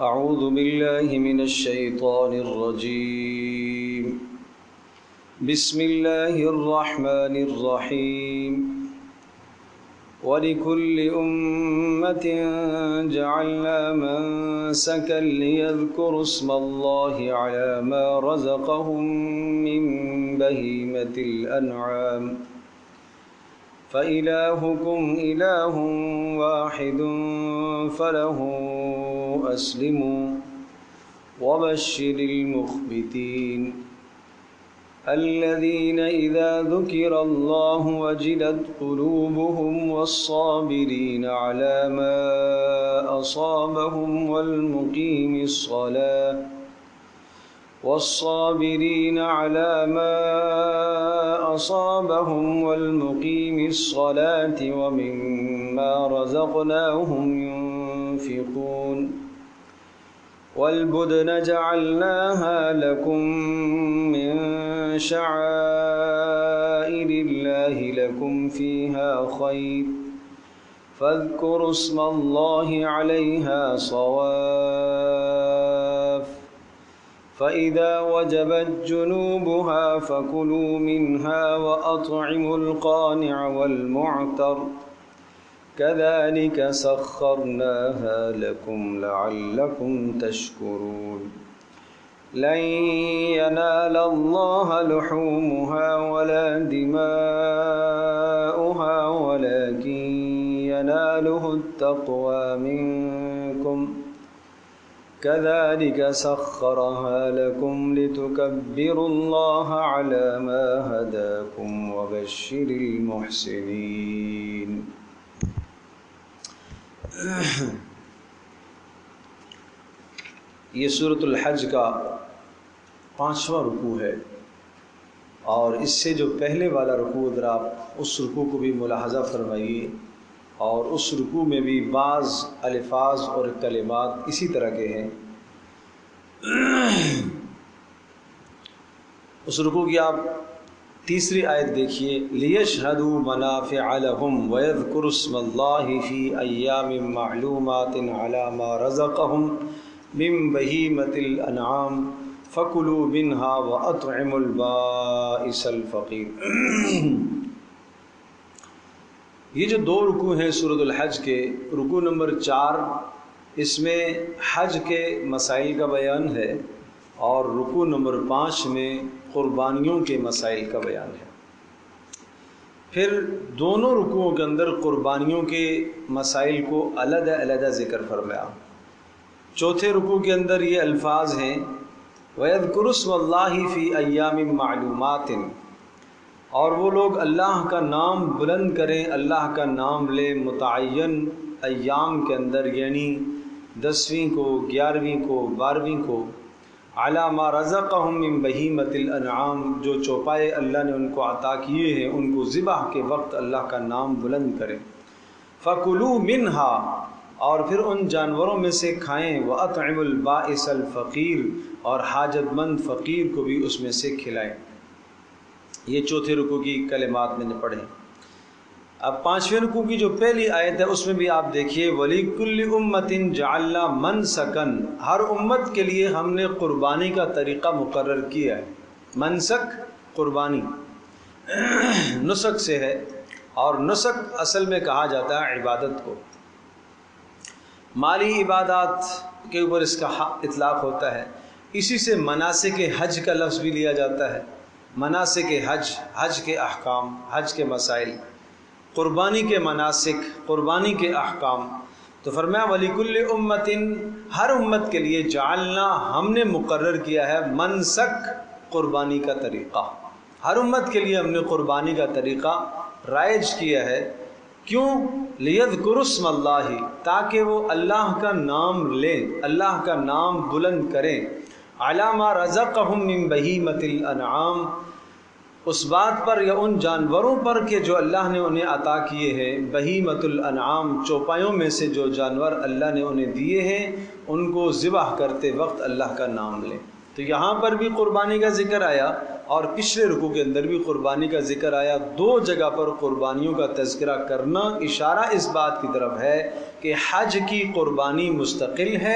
أعوذ بالله من الشيطان الرجيم. بسم الله الرحمن الرحيم. ولكل أمة جعلنا منسكا ليذكروا اسم الله على ما رزقهم من بهيمة الأنعام فإلهكم إله واحد فله أسلموا وبشر المخبتين الذين إذا ذكر الله وجلت قلوبهم والصابرين على ما أصابهم والمقيم الصلاة ومما رزقناهم ينفقون والبدن جعلناها لكم من شعائر الله لكم فيها خير فاذكروا اسم الله عليها صواف فإذا وجبت جنوبها فكلوا منها وأطعموا القانع والمعتر كذلك سخرناها لكم لعلكم تشكرون لن ينال الله لحومها ولا دماؤها ولكن يناله التقوى منكم كذلك سخرها لكم لتكبروا الله على ما هداكم وبشر المحسنين. یہ سورۃ الحج کا 5واں رکوع ہے، اور اس سے جو پہلے والا رکوع ذرا آپ اس رکوع کو بھی ملاحظہ فرمائیے، اور اس رکوع میں بھی بعض الفاظ اور کلمات اسی طرح کے ہیں۔ اس رکوع کی آپ تیسری آیت دیکھیے، لِيَشْهَدُوا مَنَافِعَ لَهُمْ وَيَذْكُرُوا اسْمَ اللَّهِ فِي أَيَّامٍ مَّعْلُومَاتٍ عَلَى مَا رَزَقَهُم مِّن بَهِيمَةِ الْأَنْعَامِ فَكُلُوا مِنْهَا وَأَطْعِمُوا الْبَائِسَ الْفَقِيرَ۔ یہ جو دو رکوع ہیں سورۃ الحج کے، رکوع نمبر 4 اس میں حج کے مسائل کا بیان ہے، اور رکوع نمبر 5 میں قربانیوں کے مسائل کا بیان ہے۔ پھر دونوں رکوعوں کے اندر قربانیوں کے مسائل کو علیحدہ علیحدہ ذکر فرمایا۔ چوتھے رکوع کے اندر یہ الفاظ ہیں، وَيَذْكُرُوا اسْمَ اللَّهِ فِي أَيَّامٍ مَّعْلُومَاتٍ، اور وہ لوگ اللہ کا نام بلند کریں، اللہ کا نام لیں متعین ایام کے اندر، یعنی 10ویں کو، 11ویں کو، 12ویں کو، علی ما رزقہم من بہیمۃ الانعام، جو چوپائے اللہ نے ان کو عطا کیے ہیں ان کو ذبح کے وقت اللہ کا نام بلند کریں۔ فَكُلُوا مِنْهَا، اور پھر ان جانوروں میں سے کھائیں، وَأَطْعِمُوا الْبَائِسَ الْفَقِيرَ، اور حاجت مند فقیر کو بھی اس میں سے کھلائیں۔ یہ چوتھے رکوع کی کلمات میں نے پڑھے۔ اب 5ویں رکوع کی جو پہلی آیت ہے اس میں بھی آپ دیکھیے، وَلِكُلِّ أُمَّةٍ جَعَلْنَا مَنْسَكًا، ہر امت کے لیے ہم نے قربانی کا طریقہ مقرر کیا ہے۔ منسک قربانی نسک سے ہے، اور نسک اصل میں کہا جاتا ہے عبادت کو، مالی عبادات کے اوپر اس کا اطلاق ہوتا ہے۔ اسی سے مناسک حج کا لفظ بھی لیا جاتا ہے، مناسک حج، حج کے احکام، حج کے مسائل، قربانی کے مناسک، قربانی کے احکام۔ تو فرمایا وَلِكُلِّ أُمَّةٍ، ہر امت کے لیے، جعلنا، ہم نے مقرر کیا ہے، منسک، قربانی کا طریقہ، ہر امت کے لیے ہم نے قربانی کا طریقہ رائج کیا ہے۔ کیوں؟ لِيَذْكُرُوا اسْمَ اللَّهِ، تاکہ وہ اللہ کا نام لیں، اللہ کا نام بلند کریں، عَلَى مَا رَزَقَهُم مِّن بَهِيمَةِ الْأَنْعَامِ، اس بات پر یا ان جانوروں پر کہ جو اللہ نے انہیں عطا کیے ہیں، بہیمۃ الانعام، چوپایوں میں سے جو جانور اللہ نے انہیں دیے ہیں ان کو ذبح کرتے وقت اللہ کا نام لیں۔ تو یہاں پر بھی قربانی کا ذکر آیا، اور پچھلے رکوع کے اندر بھی قربانی کا ذکر آیا۔ دو جگہ پر قربانیوں کا تذکرہ کرنا اشارہ اس بات کی طرف ہے کہ حج کی قربانی مستقل ہے،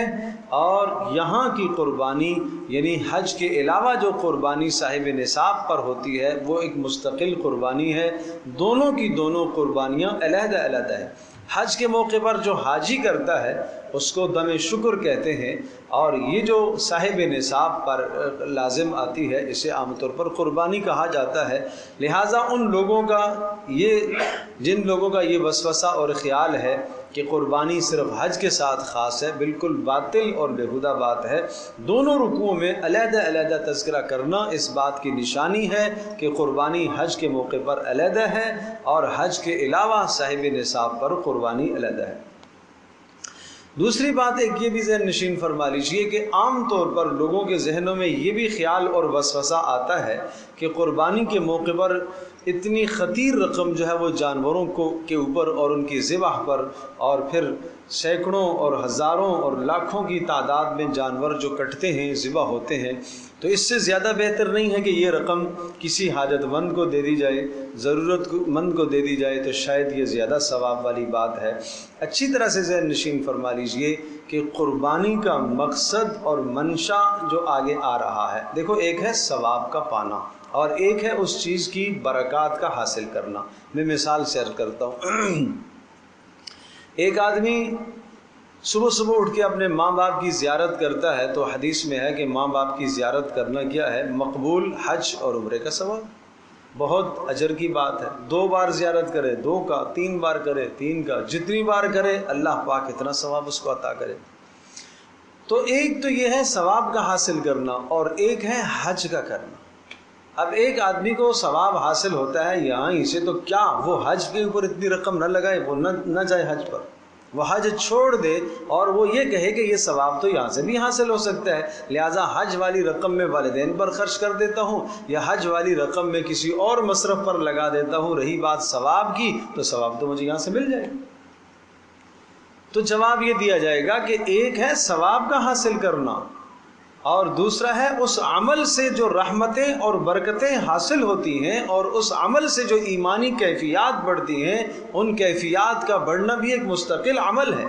اور یہاں کی قربانی یعنی حج کے علاوہ جو قربانی صاحب نصاب پر ہوتی ہے وہ ایک مستقل قربانی ہے۔ دونوں کی دونوں قربانیاں علیحدہ علیحدہ ہیں۔ حج کے موقع پر جو حاجی کرتا ہے اس کو دم شکر کہتے ہیں، اور یہ جو صاحب نصاب پر لازم آتی ہے اسے عام طور پر قربانی کہا جاتا ہے۔ لہٰذا ان لوگوں کا جن لوگوں کا یہ وسوسہ اور خیال ہے کہ قربانی صرف حج کے ساتھ خاص ہے، بالکل باطل اور بیہودہ بات ہے۔ دونوں رکوعوں میں علیحدہ علیحدہ تذکرہ کرنا اس بات کی نشانی ہے کہ قربانی حج کے موقع پر علیحدہ ہے اور حج کے علاوہ صاحب نصاب پر قربانی علیحدہ ہے۔ دوسری بات ایک یہ بھی ذہن نشین فرما لیجیے کہ عام طور پر لوگوں کے ذہنوں میں یہ بھی خیال اور وسوسہ آتا ہے کہ قربانی کے موقع پر اتنی خطیر رقم جو ہے وہ جانوروں کے اوپر اور ان کی ذبح پر، اور پھر سینکڑوں اور ہزاروں اور لاکھوں کی تعداد میں جانور جو کٹتے ہیں، ذبح ہوتے ہیں، تو اس سے زیادہ بہتر نہیں ہے کہ یہ رقم کسی حاجت مند کو دے دی جائے، ضرورت مند کو دے دی جائے، تو شاید یہ زیادہ ثواب والی بات ہے۔ اچھی طرح سے ذہن نشین فرما لیجئے کہ قربانی کا مقصد اور منشا جو آگے آ رہا ہے، دیکھو ایک ہے ثواب کا پانا اور ایک ہے اس چیز کی برکات کا حاصل کرنا۔ میں مثال سے عرض کرتا ہوں، ایک آدمی صبح صبح اٹھ کے اپنے ماں باپ کی زیارت کرتا ہے، تو حدیث میں ہے کہ ماں باپ کی زیارت کرنا کیا ہے؟ مقبول حج اور عمرے کا ثواب، بہت اجر کی بات ہے۔ 2 بار زیارت کرے 2 کا، 3 بار کرے 3 کا، جتنی بار کرے اللہ پاک اتنا ثواب اس کو عطا کرے۔ تو ایک تو یہ ہے ثواب کا حاصل کرنا اور ایک ہے حج کا کرنا۔ اب ایک آدمی کو ثواب حاصل ہوتا ہے یہاں ہی سے، تو کیا وہ حج کے اوپر اتنی رقم نہ لگائے، وہ نہ جائے حج پر، وہ حج چھوڑ دے اور وہ یہ کہے کہ یہ ثواب تو یہاں سے بھی حاصل ہو سکتا ہے، لہٰذا حج والی رقم میں والدین پر خرچ کر دیتا ہوں یا حج والی رقم میں کسی اور مصرف پر لگا دیتا ہوں۔ رہی بات ثواب کی، تو ثواب تو مجھے یہاں سے مل جائے گا۔ تو جواب یہ دیا جائے گا کہ ایک ہے ثواب کا حاصل کرنا اور دوسرا ہے اس عمل سے جو رحمتیں اور برکتیں حاصل ہوتی ہیں اور اس عمل سے جو ایمانی کیفیات بڑھتی ہیں، ان کیفیات کا بڑھنا بھی ایک مستقل عمل ہے۔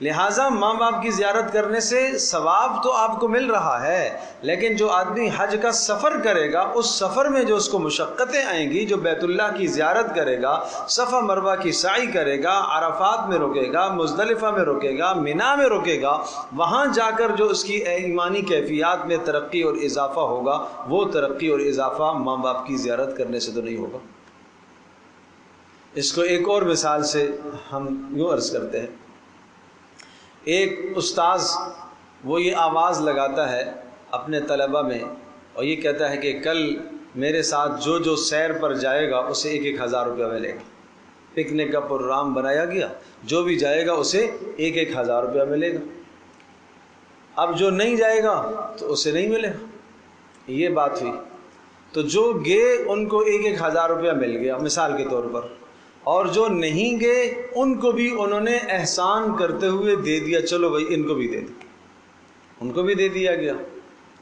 لہٰذا ماں باپ کی زیارت کرنے سے ثواب تو آپ کو مل رہا ہے، لیکن جو آدمی حج کا سفر کرے گا اس سفر میں جو اس کو مشقتیں آئیں گی، جو بیت اللہ کی زیارت کرے گا، صفا مروہ کی سعی کرے گا، عرفات میں رکے گا، مزدلفہ میں رکے گا، مینا میں رکے گا، وہاں جا کر جو اس کی ایمانی کیفیات میں ترقی اور اضافہ ہوگا، وہ ترقی اور اضافہ ماں باپ کی زیارت کرنے سے تو نہیں ہوگا۔ اس کو ایک اور مثال سے ہم یوں عرض کرتے ہیں، ایک استاذ وہ یہ آواز لگاتا ہے اپنے طلبہ میں اور یہ کہتا ہے کہ کل میرے ساتھ جو سیر پر جائے گا اسے 1,000 روپیہ ملے گا۔ پکنک کا پروگرام بنایا گیا، جو بھی جائے گا اسے 1,000 روپیہ ملے گا۔ اب جو نہیں جائے گا تو اسے نہیں ملے گا، یہ بات ہوئی۔ تو جو گئے ان کو 1,000 روپیہ مل گیا مثال کے طور پر، اور جو نہیں گئے ان کو بھی انہوں نے احسان کرتے ہوئے دے دیا، چلو بھائی ان کو بھی دے دیا، ان کو بھی دے دیا گیا۔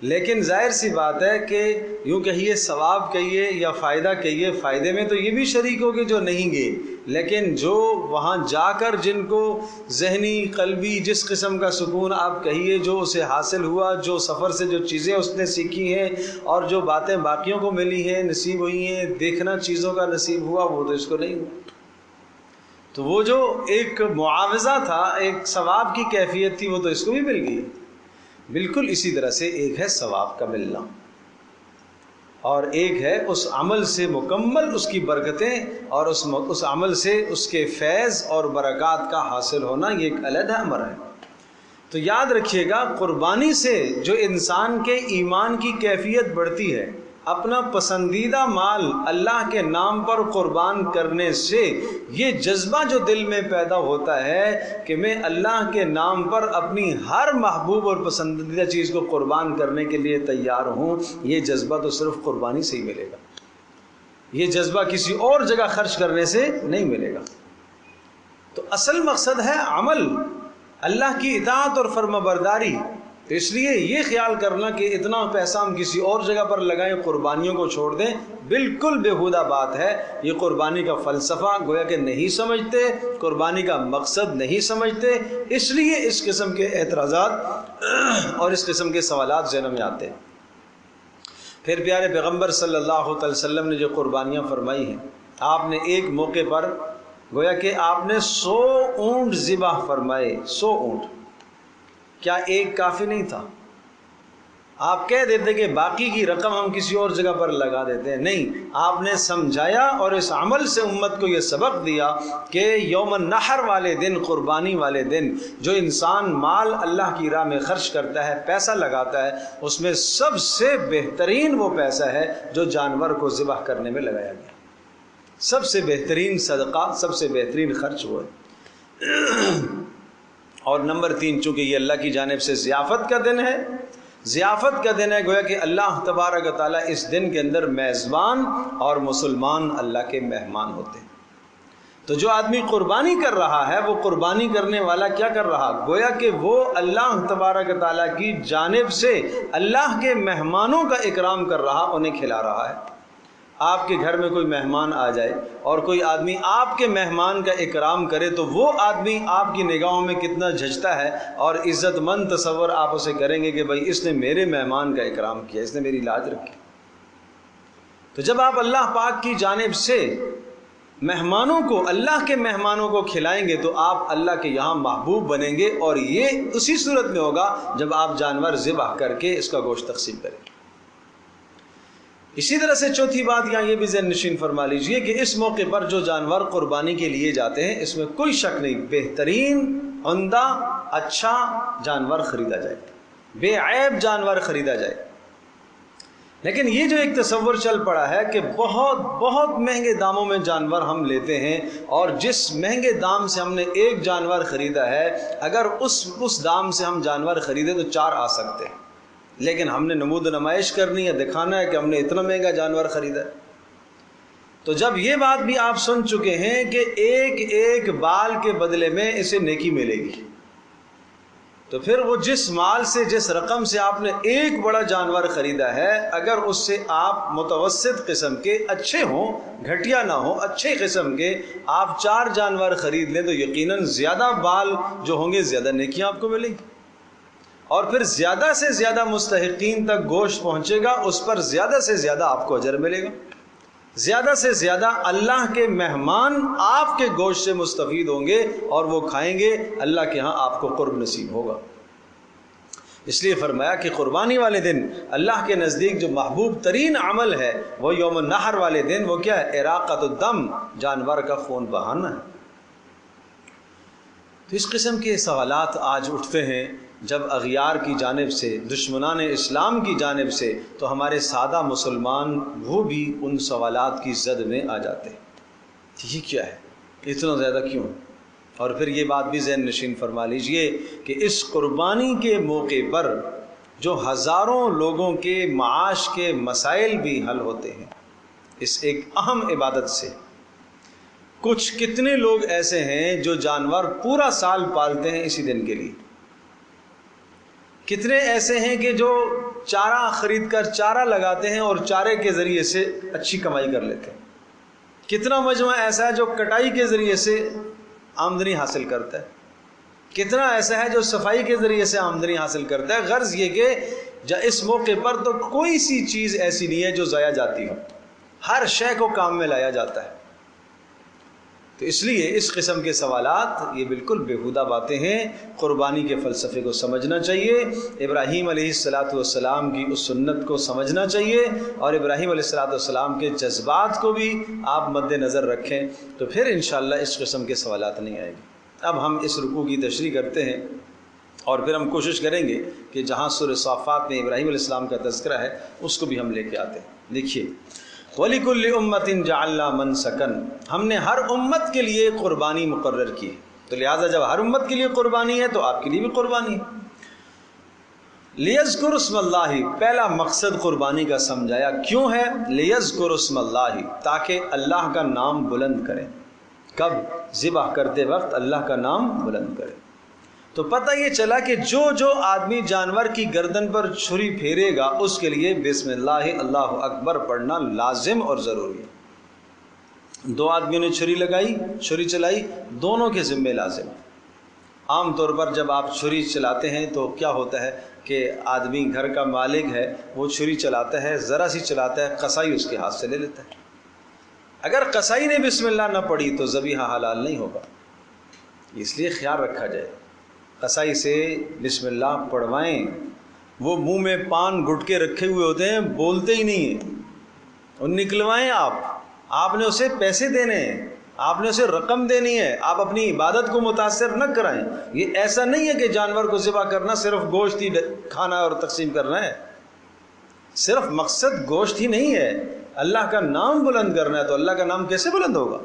لیکن ظاہر سی بات ہے کہ یوں کہیے ثواب کہیے یا فائدہ کہیے، فائدے میں تو یہ بھی شریک ہوگے جو نہیں گئے، لیکن جو وہاں جا کر جن کو ذہنی قلبی جس قسم کا سکون آپ کہیے جو اسے حاصل ہوا، جو سفر سے جو چیزیں اس نے سیکھی ہیں اور جو باتیں باقیوں کو ملی ہیں، نصیب ہوئی ہیں، دیکھنا چیزوں کا نصیب ہوا، وہ تو اس کو نہیں ہوا۔ تو وہ جو ایک معاوضہ تھا، ایک ثواب کی کیفیت تھی، وہ تو اس کو بھی مل گئی۔ بالکل اسی طرح سے ایک ہے ثواب کا ملنا اور ایک ہے اس عمل سے مکمل اس کی برکتیں اور اس عمل سے اس کے فیض اور برکات کا حاصل ہونا، یہ ایک علیحدہ امر ہے۔ تو یاد رکھیے گا، قربانی سے جو انسان کے ایمان کی کیفیت بڑھتی ہے، اپنا پسندیدہ مال اللہ کے نام پر قربان کرنے سے یہ جذبہ جو دل میں پیدا ہوتا ہے کہ میں اللہ کے نام پر اپنی ہر محبوب اور پسندیدہ چیز کو قربان کرنے کے لیے تیار ہوں، یہ جذبہ تو صرف قربانی سے ہی ملے گا، یہ جذبہ کسی اور جگہ خرچ کرنے سے نہیں ملے گا۔ تو اصل مقصد ہے عمل، اللہ کی اطاعت اور فرمانبرداری، تو اس لیے یہ خیال کرنا کہ اتنا پیسہ ہم کسی اور جگہ پر لگائیں، قربانیوں کو چھوڑ دیں، بالکل بیہودہ بات ہے۔ یہ قربانی کا فلسفہ گویا کہ نہیں سمجھتے، قربانی کا مقصد نہیں سمجھتے، اس لیے اس قسم کے اعتراضات اور اس قسم کے سوالات ذہن میں آتے ہیں۔ پھر پیارے پیغمبر صلی اللہ علیہ وسلم نے جو قربانیاں فرمائی ہیں، آپ نے ایک موقع پر گویا کہ آپ نے 100 اونٹ ذبح فرمائے۔ 100 اونٹ، کیا ایک کافی نہیں تھا؟ آپ کہہ دیتے کہ باقی کی رقم ہم کسی اور جگہ پر لگا دیتے ہیں، نہیں، آپ نے سمجھایا اور اس عمل سے امت کو یہ سبق دیا کہ یوم النحر والے دن، قربانی والے دن، جو انسان مال اللہ کی راہ میں خرچ کرتا ہے، پیسہ لگاتا ہے، اس میں سب سے بہترین وہ پیسہ ہے جو جانور کو ذبح کرنے میں لگایا گیا۔ سب سے بہترین صدقہ، سب سے بہترین خرچ وہ ہے۔ اور نمبر 3، چونکہ یہ اللہ کی جانب سے ضیافت کا دن ہے، ضیافت کا دن ہے، گویا کہ اللہ تبارک و تعالیٰ اس دن کے اندر میزبان اور مسلمان اللہ کے مہمان ہوتے ہیں۔ تو جو آدمی قربانی کر رہا ہے، وہ قربانی کرنے والا کیا کر رہا؟ گویا کہ وہ اللہ تبارک و تعالیٰ کی جانب سے اللہ کے مہمانوں کا اکرام کر رہا، انہیں کھلا رہا ہے۔ آپ کے گھر میں کوئی مہمان آ جائے اور کوئی آدمی آپ کے مہمان کا اکرام کرے تو وہ آدمی آپ کی نگاہوں میں کتنا جھجتا ہے، اور عزت مند تصور آپ اسے کریں گے کہ بھائی اس نے میرے مہمان کا اکرام کیا، اس نے میری لاج رکھی۔ تو جب آپ اللہ پاک کی جانب سے مہمانوں کو، اللہ کے مہمانوں کو کھلائیں گے تو آپ اللہ کے یہاں محبوب بنیں گے، اور یہ اسی صورت میں ہوگا جب آپ جانور ذبح کر کے اس کا گوشت تقسیم کریں گے۔ اسی طرح سے چوتھی بات یہاں یہ بھی ذہن نشین فرما لیجئے کہ اس موقع پر جو جانور قربانی کے لیے جاتے ہیں، اس میں کوئی شک نہیں، بہترین، عمدہ، اچھا جانور خریدا جائے، بے عیب جانور خریدا جائے۔ لیکن یہ جو ایک تصور چل پڑا ہے کہ بہت بہت مہنگے داموں میں جانور ہم لیتے ہیں، اور جس مہنگے دام سے ہم نے ایک جانور خریدا ہے، اگر اس دام سے ہم جانور خریدے تو 4 آ سکتے ہیں، لیکن ہم نے نمود و نمائش کرنی ہے، دکھانا ہے کہ ہم نے اتنا مہنگا جانور خریدا ہے۔ تو جب یہ بات بھی آپ سن چکے ہیں کہ ایک ایک بال کے بدلے میں اسے نیکی ملے گی، تو پھر وہ جس مال سے، جس رقم سے آپ نے ایک بڑا جانور خریدا ہے، اگر اس سے آپ متوسط قسم کے، اچھے ہوں، گھٹیا نہ ہوں، اچھے قسم کے آپ 4 جانور خرید لیں تو یقیناً زیادہ بال جو ہوں گے زیادہ نیکیاں آپ کو ملیں گی، اور پھر زیادہ سے زیادہ مستحقین تک گوشت پہنچے گا، اس پر زیادہ سے زیادہ آپ کو اجر ملے گا، زیادہ سے زیادہ اللہ کے مہمان آپ کے گوشت سے مستفید ہوں گے اور وہ کھائیں گے، اللہ کے ہاں آپ کو قرب نصیب ہوگا۔ اس لیے فرمایا کہ قربانی والے دن اللہ کے نزدیک جو محبوب ترین عمل ہے وہ یوم النحر والے دن، وہ کیا ہے؟ اراقۃ الدم، جانور کا خون بہانا ہے۔ تو اس قسم کے سوالات آج اٹھتے ہیں جب اغیار کی جانب سے، دشمنان اسلام کی جانب سے، تو ہمارے سادہ مسلمان وہ بھی ان سوالات کی زد میں آ جاتے ہیں، یہ کیا ہے، اتنا زیادہ کیوں؟ اور پھر یہ بات بھی ذہن نشین فرما لیجئے کہ اس قربانی کے موقع پر جو ہزاروں لوگوں کے معاش کے مسائل بھی حل ہوتے ہیں اس ایک اہم عبادت سے۔ کچھ کتنے لوگ ایسے ہیں جو جانور پورا سال پالتے ہیں اسی دن کے لیے، کتنے ایسے ہیں کہ جو چارہ خرید کر چارہ لگاتے ہیں اور چارے کے ذریعے سے اچھی کمائی کر لیتے ہیں، کتنا مجمع ایسا ہے جو کٹائی کے ذریعے سے آمدنی حاصل کرتا ہے، کتنا ایسا ہے جو صفائی کے ذریعے سے آمدنی حاصل کرتا ہے۔ غرض یہ کہ اس موقع پر تو کوئی سی چیز ایسی نہیں ہے جو ضائع جاتی ہو، ہر شے کو کام میں لایا جاتا ہے۔ تو اس لیے اس قسم کے سوالات یہ بالکل بیہودہ باتیں ہیں، قربانی کے فلسفے کو سمجھنا چاہیے، ابراہیم علیہ السلام کی اس سنت کو سمجھنا چاہیے، اور ابراہیم علیہ السلام کے جذبات کو بھی آپ مد نظر رکھیں، تو پھر انشاءاللہ اس قسم کے سوالات نہیں آئیں گے۔ اب ہم اس رکوع کی تشریح کرتے ہیں، اور پھر ہم کوشش کریں گے کہ جہاں سورہ صافات میں ابراہیم علیہ السلام کا تذکرہ ہے اس کو بھی ہم لے کے آتے ہیں۔ دیکھیے، وَلِكُلِّ أُمَّةٍ جَعَلْنَا مَنْسَكًا، ہم نے ہر امت کے لیے قربانی مقرر کی، تو لہٰذا جب ہر امت کے لیے قربانی ہے تو آپ کے لیے بھی قربانی ہے۔ لِيَذْكُرُ اسْمَ اللَّهِ، پہلا مقصد قربانی کا سمجھایا، کیوں ہے؟ لِيَذْكُرُ اسْمَ اللَّهِ، تاکہ اللہ کا نام بلند کریں۔ کب؟ ذبح کرتے وقت اللہ کا نام بلند کریں۔ تو پتہ یہ چلا کہ جو آدمی جانور کی گردن پر چھری پھیرے گا اس کے لیے بسم اللہ اللہ اکبر پڑھنا لازم اور ضروری ہے۔ دو آدمیوں نے چھری چلائی، دونوں کے ذمے لازم ہے۔ عام طور پر جب آپ چھری چلاتے ہیں تو کیا ہوتا ہے کہ آدمی گھر کا مالک ہے، وہ چھری چلاتا ہے، ذرا سی چلاتا ہے، قصائی اس کے ہاتھ سے لے لیتا ہے۔ اگر قصائی نے بسم اللہ نہ پڑھی تو ذبیحہ حلال نہیں ہوگا، اس لیے خیال رکھا جائے، قصائی سے بسم اللہ پڑھوائیں۔ وہ منہ میں پان گھٹ کے رکھے ہوئے ہوتے ہیں، بولتے ہی نہیں ہیں، اور نکلوائیں آپ نے اسے پیسے دینے ہیں، آپ نے اسے رقم دینی ہے، آپ اپنی عبادت کو متاثر نہ کرائیں۔ یہ ایسا نہیں ہے کہ جانور کو ذبح کرنا صرف گوشت ہی کھانا اور تقسیم کرنا ہے، صرف مقصد گوشت ہی نہیں ہے، اللہ کا نام بلند کرنا ہے۔ تو اللہ کا نام کیسے بلند ہوگا؟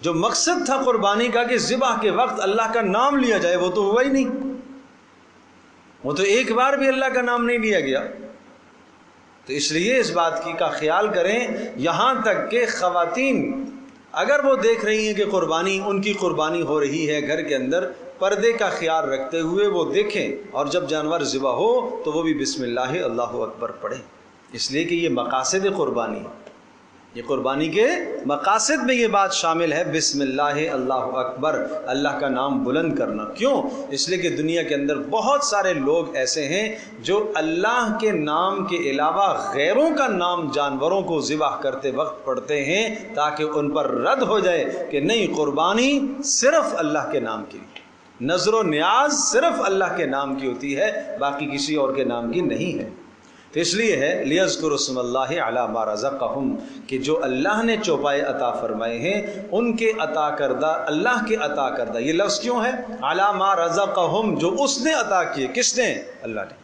جو مقصد تھا قربانی کا کہ ذبح کے وقت اللہ کا نام لیا جائے، وہ تو ہوا ہی نہیں، وہ تو ایک بار بھی اللہ کا نام نہیں لیا گیا۔ تو اس لیے اس بات کا خیال کریں، یہاں تک کہ خواتین اگر وہ دیکھ رہی ہیں کہ ان کی قربانی ہو رہی ہے گھر کے اندر، پردے کا خیال رکھتے ہوئے وہ دیکھیں، اور جب جانور ذبح ہو تو وہ بھی بسم اللہ اللہ اکبر پڑھیں، اس لیے کہ یہ مقاصد قربانی ہے، یہ قربانی کے مقاصد میں یہ بات شامل ہے، بسم اللہ اللہ اکبر، اللہ کا نام بلند کرنا۔ کیوں؟ اس لیے کہ دنیا کے اندر بہت سارے لوگ ایسے ہیں جو اللہ کے نام کے علاوہ غیروں کا نام جانوروں کو ذبح کرتے وقت پڑھتے ہیں تاکہ ان پر رد ہو جائے کہ نہیں، قربانی صرف اللہ کے نام کی، نظر و نیاز صرف اللہ کے نام کی ہوتی ہے، باقی کسی اور کے نام کی نہیں ہے۔ تو اس لیے ہے لیذکروا اسم اللہ علی ما رزقہم، کہ جو اللہ نے چوپائے عطا فرمائے ہیں ان کے عطا کردہ، اللہ کے عطا کردہ، یہ لفظ کیوں ہے علی ما رزقہم، جو اس نے عطا کیے، کس نے؟ اللہ نے۔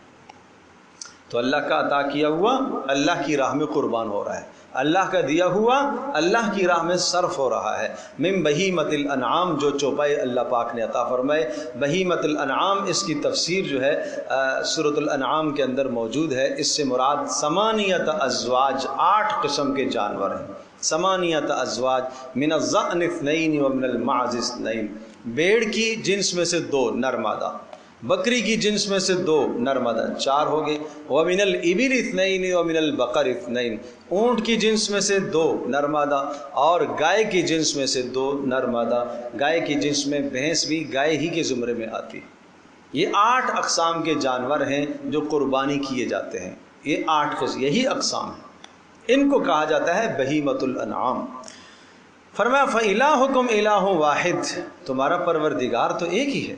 تو اللہ کا عطا کیا ہوا اللہ کی راہ میں قربان ہو رہا ہے، اللہ کا دیا ہوا اللہ کی راہ میں صرف ہو رہا ہے۔ من بہیمۃ الانعام، جو چوپائے اللہ پاک نے عطا فرمائے۔ بہیمۃ الانعام، اس کی تفسیر جو ہے سورۃ الانعام کے اندر موجود ہے، اس سے مراد ثمانیۃ ازواج، 8 قسم کے جانور ہیں۔ ثمانیۃ ازواج، من الضأن اثنین ومن المعز اثنین، بھیڑ کی جنس میں سے 2 نر مادہ، بکری کی جنس میں سے 2 نر مادہ، 4 ہو گئے۔ وَمِنَ الْإِبِلِ اثْنَيْنِ وَمِنَ الْبَقَرِ اثْنَيْنِ، اونٹ کی جنس میں سے 2 نر مادہ، اور گائے کی جنس میں سے 2 نر مادہ۔ گائے کی جنس میں بھینس بھی گائے ہی کے زمرے میں آتی ہے۔ یہ 8 اقسام کے جانور ہیں جو قربانی کیے جاتے ہیں، یہ 8 قسم، یہی اقسام ہیں، ان کو کہا جاتا ہے بہیمۃ الانعام۔ فرمایا فَإِلَٰهُكُمْ إِلَٰهٌ وَاحِدٌ، تمہارا پروردگار تو ایک ہی ہے،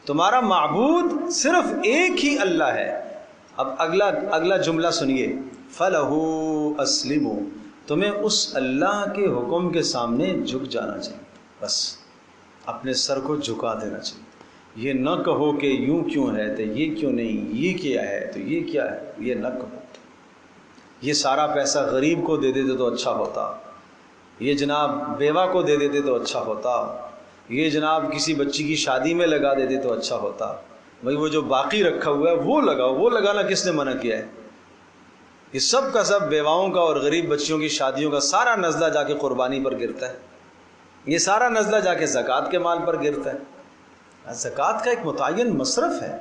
تمہارا معبود صرف ایک ہی اللہ ہے۔ اب اگلا جملہ سنیے، فَلَهُ أَسْلِمُوا، تمہیں اس اللہ کے حکم کے سامنے جھک جانا چاہیے، بس اپنے سر کو جھکا دینا چاہیے۔ یہ نہ کہو کہ یوں کیوں ہے تو یہ کیوں نہیں، یہ کیا ہے تو یہ کیا ہے، یہ نہ کہو۔ یہ سارا پیسہ غریب کو دے دیتے تو اچھا ہوتا، یہ جناب بیوہ کو دے دیتے تو اچھا ہوتا، یہ جناب کسی بچی کی شادی میں لگا دیتے تو اچھا ہوتا، بھئی وہ جو باقی رکھا ہوا ہے وہ لگاؤ، وہ لگانا کس نے منع کیا ہے؟ یہ سب کا سب بیواؤں کا اور غریب بچیوں کی شادیوں کا سارا نزلہ جا کے قربانی پر گرتا ہے، یہ سارا نزلہ جا کے زکوٰۃ کے مال پر گرتا ہے۔ زکوٰۃ کا ایک متعین مصرف ہے،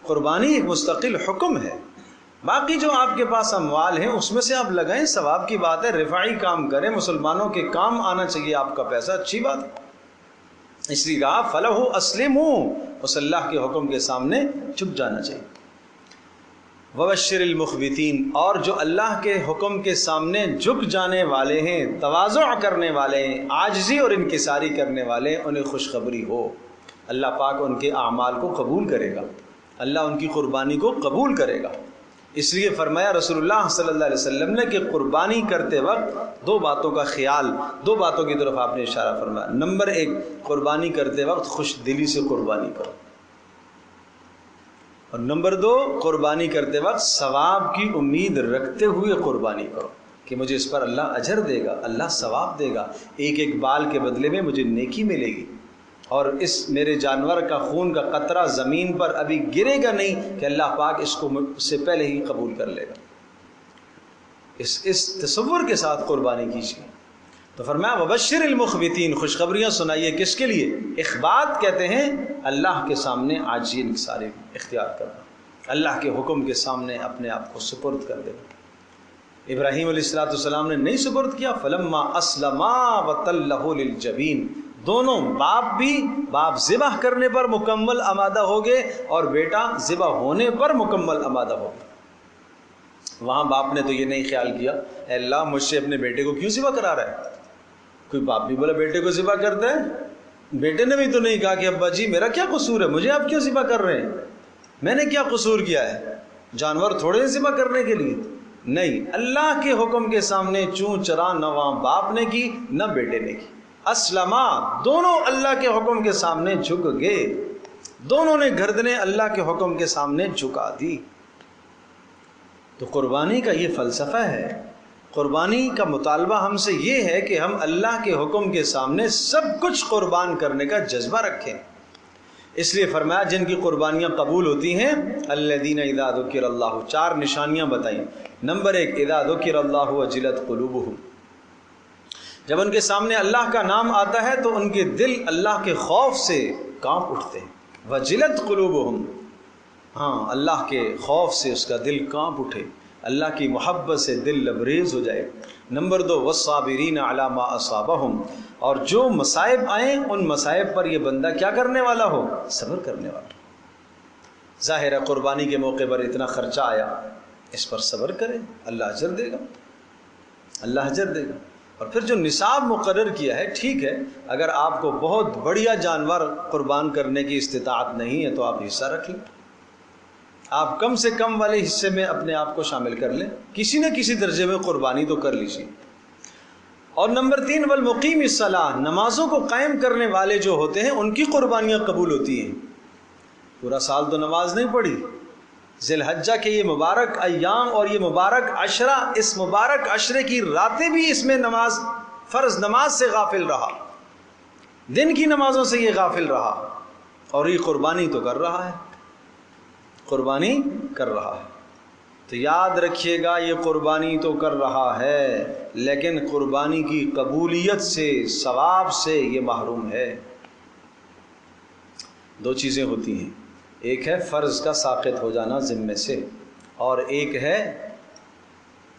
قربانی ایک مستقل حکم ہے، باقی جو آپ کے پاس اموال ہیں اس میں سے آپ لگائیں، ثواب کی بات ہے، رفاعی کام کریں، مسلمانوں کے کام آنا چاہیے آپ کا پیسہ، اچھی بات ہے۔ اس لیے کہا فَلَهُ أَسْلِمُوا، اس اللہ کے حکم کے سامنے جھک جانا چاہیے۔ وَبَشِّرِ الْمُخْبِتِينَ، اور جو اللہ کے حکم کے سامنے جھک جانے والے ہیں، تواضع کرنے والے ہیں، عاجزی اور انکساری کرنے والے ہیں، انہیں خوشخبری ہو، اللہ پاک ان کے اعمال کو قبول کرے گا، اللہ ان کی قربانی کو قبول کرے گا۔ اس لیے فرمایا رسول اللہ صلی اللہ علیہ وسلم نے کہ قربانی کرتے وقت 2 باتوں کا خیال، 2 باتوں کی طرف آپ نے اشارہ فرمایا۔ نمبر 1، قربانی کرتے وقت خوش دلی سے قربانی کرو، اور نمبر 2، قربانی کرتے وقت ثواب کی امید رکھتے ہوئے قربانی کرو کہ مجھے اس پر اللہ اجر دے گا، اللہ ثواب دے گا، ایک بال کے بدلے میں مجھے نیکی ملے گی، اور اس میرے جانور کا خون کا قطرہ زمین پر ابھی گرے گا نہیں کہ اللہ پاک اس کو مجھ سے پہلے ہی قبول کر لے گا۔ اس تصور کے ساتھ قربانی کیجیے۔ تو فرمایا وبشر المخبتین، خوشخبریاں سنائیے کس کے لیے؟ اخبات کہتے ہیں اللہ کے سامنے عاجزی انکساری اختیار کرنا، اللہ کے حکم کے سامنے اپنے آپ کو سپرد کر دینا۔ ابراہیم علیہ السلام نے نہیں سپرد کیا، فلما اسلما وتلہ للجبین، دونوں باپ ذبح کرنے پر مکمل آمادہ ہو گئے اور بیٹا ذبح ہونے پر مکمل آمادہ ہو گیا۔ وہاں باپ نے تو یہ نہیں خیال کیا اے اللہ مجھ سے اپنے بیٹے کو کیوں ذبح کرا رہا ہے؟ کوئی باپ بھی بولا بیٹے کو ذبح کرتا ہے؟ بیٹے نے بھی تو نہیں کہا کہ ابا جی میرا کیا قصور ہے، مجھے آپ کیوں ذبح کر رہے ہیں، میں نے کیا قصور کیا ہے؟ جانور تھوڑے ذبح کرنے کے لیے نہیں، اللہ کے حکم کے سامنے چون چرا نہ وہاں باپ نے کی نہ بیٹے نے کی، اسلما، دونوں اللہ کے حکم کے سامنے جھک گئے، دونوں نے گردنیں اللہ کے حکم کے سامنے جھکا دی۔ تو قربانی کا یہ فلسفہ ہے، قربانی کا مطالبہ ہم سے یہ ہے کہ ہم اللہ کے حکم کے سامنے سب کچھ قربان کرنے کا جذبہ رکھیں۔ اس لیے فرمایا جن کی قربانیاں قبول ہوتی ہیں الذین اذا ذکر اللہ، چار نشانیاں بتائیں۔ نمبر 1 اذا ذکر اللہ وجلت قلوبہم، جب ان کے سامنے اللہ کا نام آتا ہے تو ان کے دل اللہ کے خوف سے کانپ اٹھتے ہیں۔ وجلت قلوبہم، ہاں اللہ کے خوف سے اس کا دل کانپ اٹھے، اللہ کی محبت سے دل لبریز ہو جائے۔ نمبر 2 والصابرین علی ما اصابہم، اور جو مصائب آئیں ان مصائب پر یہ بندہ کیا کرنے والا ہو؟ صبر کرنے والا۔ ظاہر ہے قربانی کے موقع پر اتنا خرچہ آیا، اس پر صبر کرے، اللہ اجر دے گا، اللہ اجر دے گا۔ اور پھر جو نصاب مقرر کیا ہے، ٹھیک ہے اگر آپ کو بہت بڑھیا جانور قربان کرنے کی استطاعت نہیں ہے تو آپ حصہ رکھ لیں، آپ کم سے کم والے حصے میں اپنے آپ کو شامل کر لیں، کسی نہ کسی درجے میں قربانی تو کر لیجیے۔ اور نمبر 3 والمقیم الصلاۃ، نمازوں کو قائم کرنے والے جو ہوتے ہیں ان کی قربانیاں قبول ہوتی ہیں۔ پورا سال تو نماز نہیں پڑھی، ذی الحجہ کے یہ مبارک ایام اور یہ مبارک عشرہ، اس مبارک عشرے کی راتیں بھی اس میں نماز، فرض نماز سے غافل رہا، دن کی نمازوں سے یہ غافل رہا، اور یہ قربانی تو کر رہا ہے، قربانی کر رہا ہے۔ تو یاد رکھیے گا یہ قربانی تو کر رہا ہے لیکن قربانی کی قبولیت سے، ثواب سے یہ محروم ہے۔ دو چیزیں ہوتی ہیں، ایک ہے فرض کا ساقط ہو جانا ذمے سے، اور ایک ہے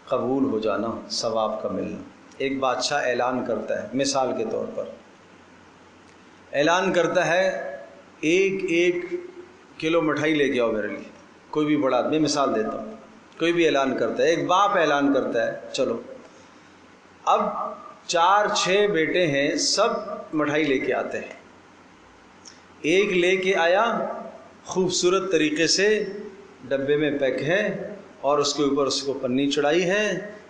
قبول ہو جانا، ثواب کا ملنا۔ ایک بادشاہ اعلان کرتا ہے، مثال کے طور پر اعلان کرتا ہے 1 کلو مٹھائی لے کے آؤ میرے لیے، کوئی بھی بڑا آدمی، مثال دیتا ہوں، کوئی بھی اعلان کرتا ہے، ایک باپ اعلان کرتا ہے چلو، اب 4-6 بیٹے ہیں، سب مٹھائی لے کے آتے ہیں، ایک لے کے آیا خوبصورت طریقے سے ڈبے میں پیک ہے اور اس کے اوپر اس کو پنی چڑھائی ہے،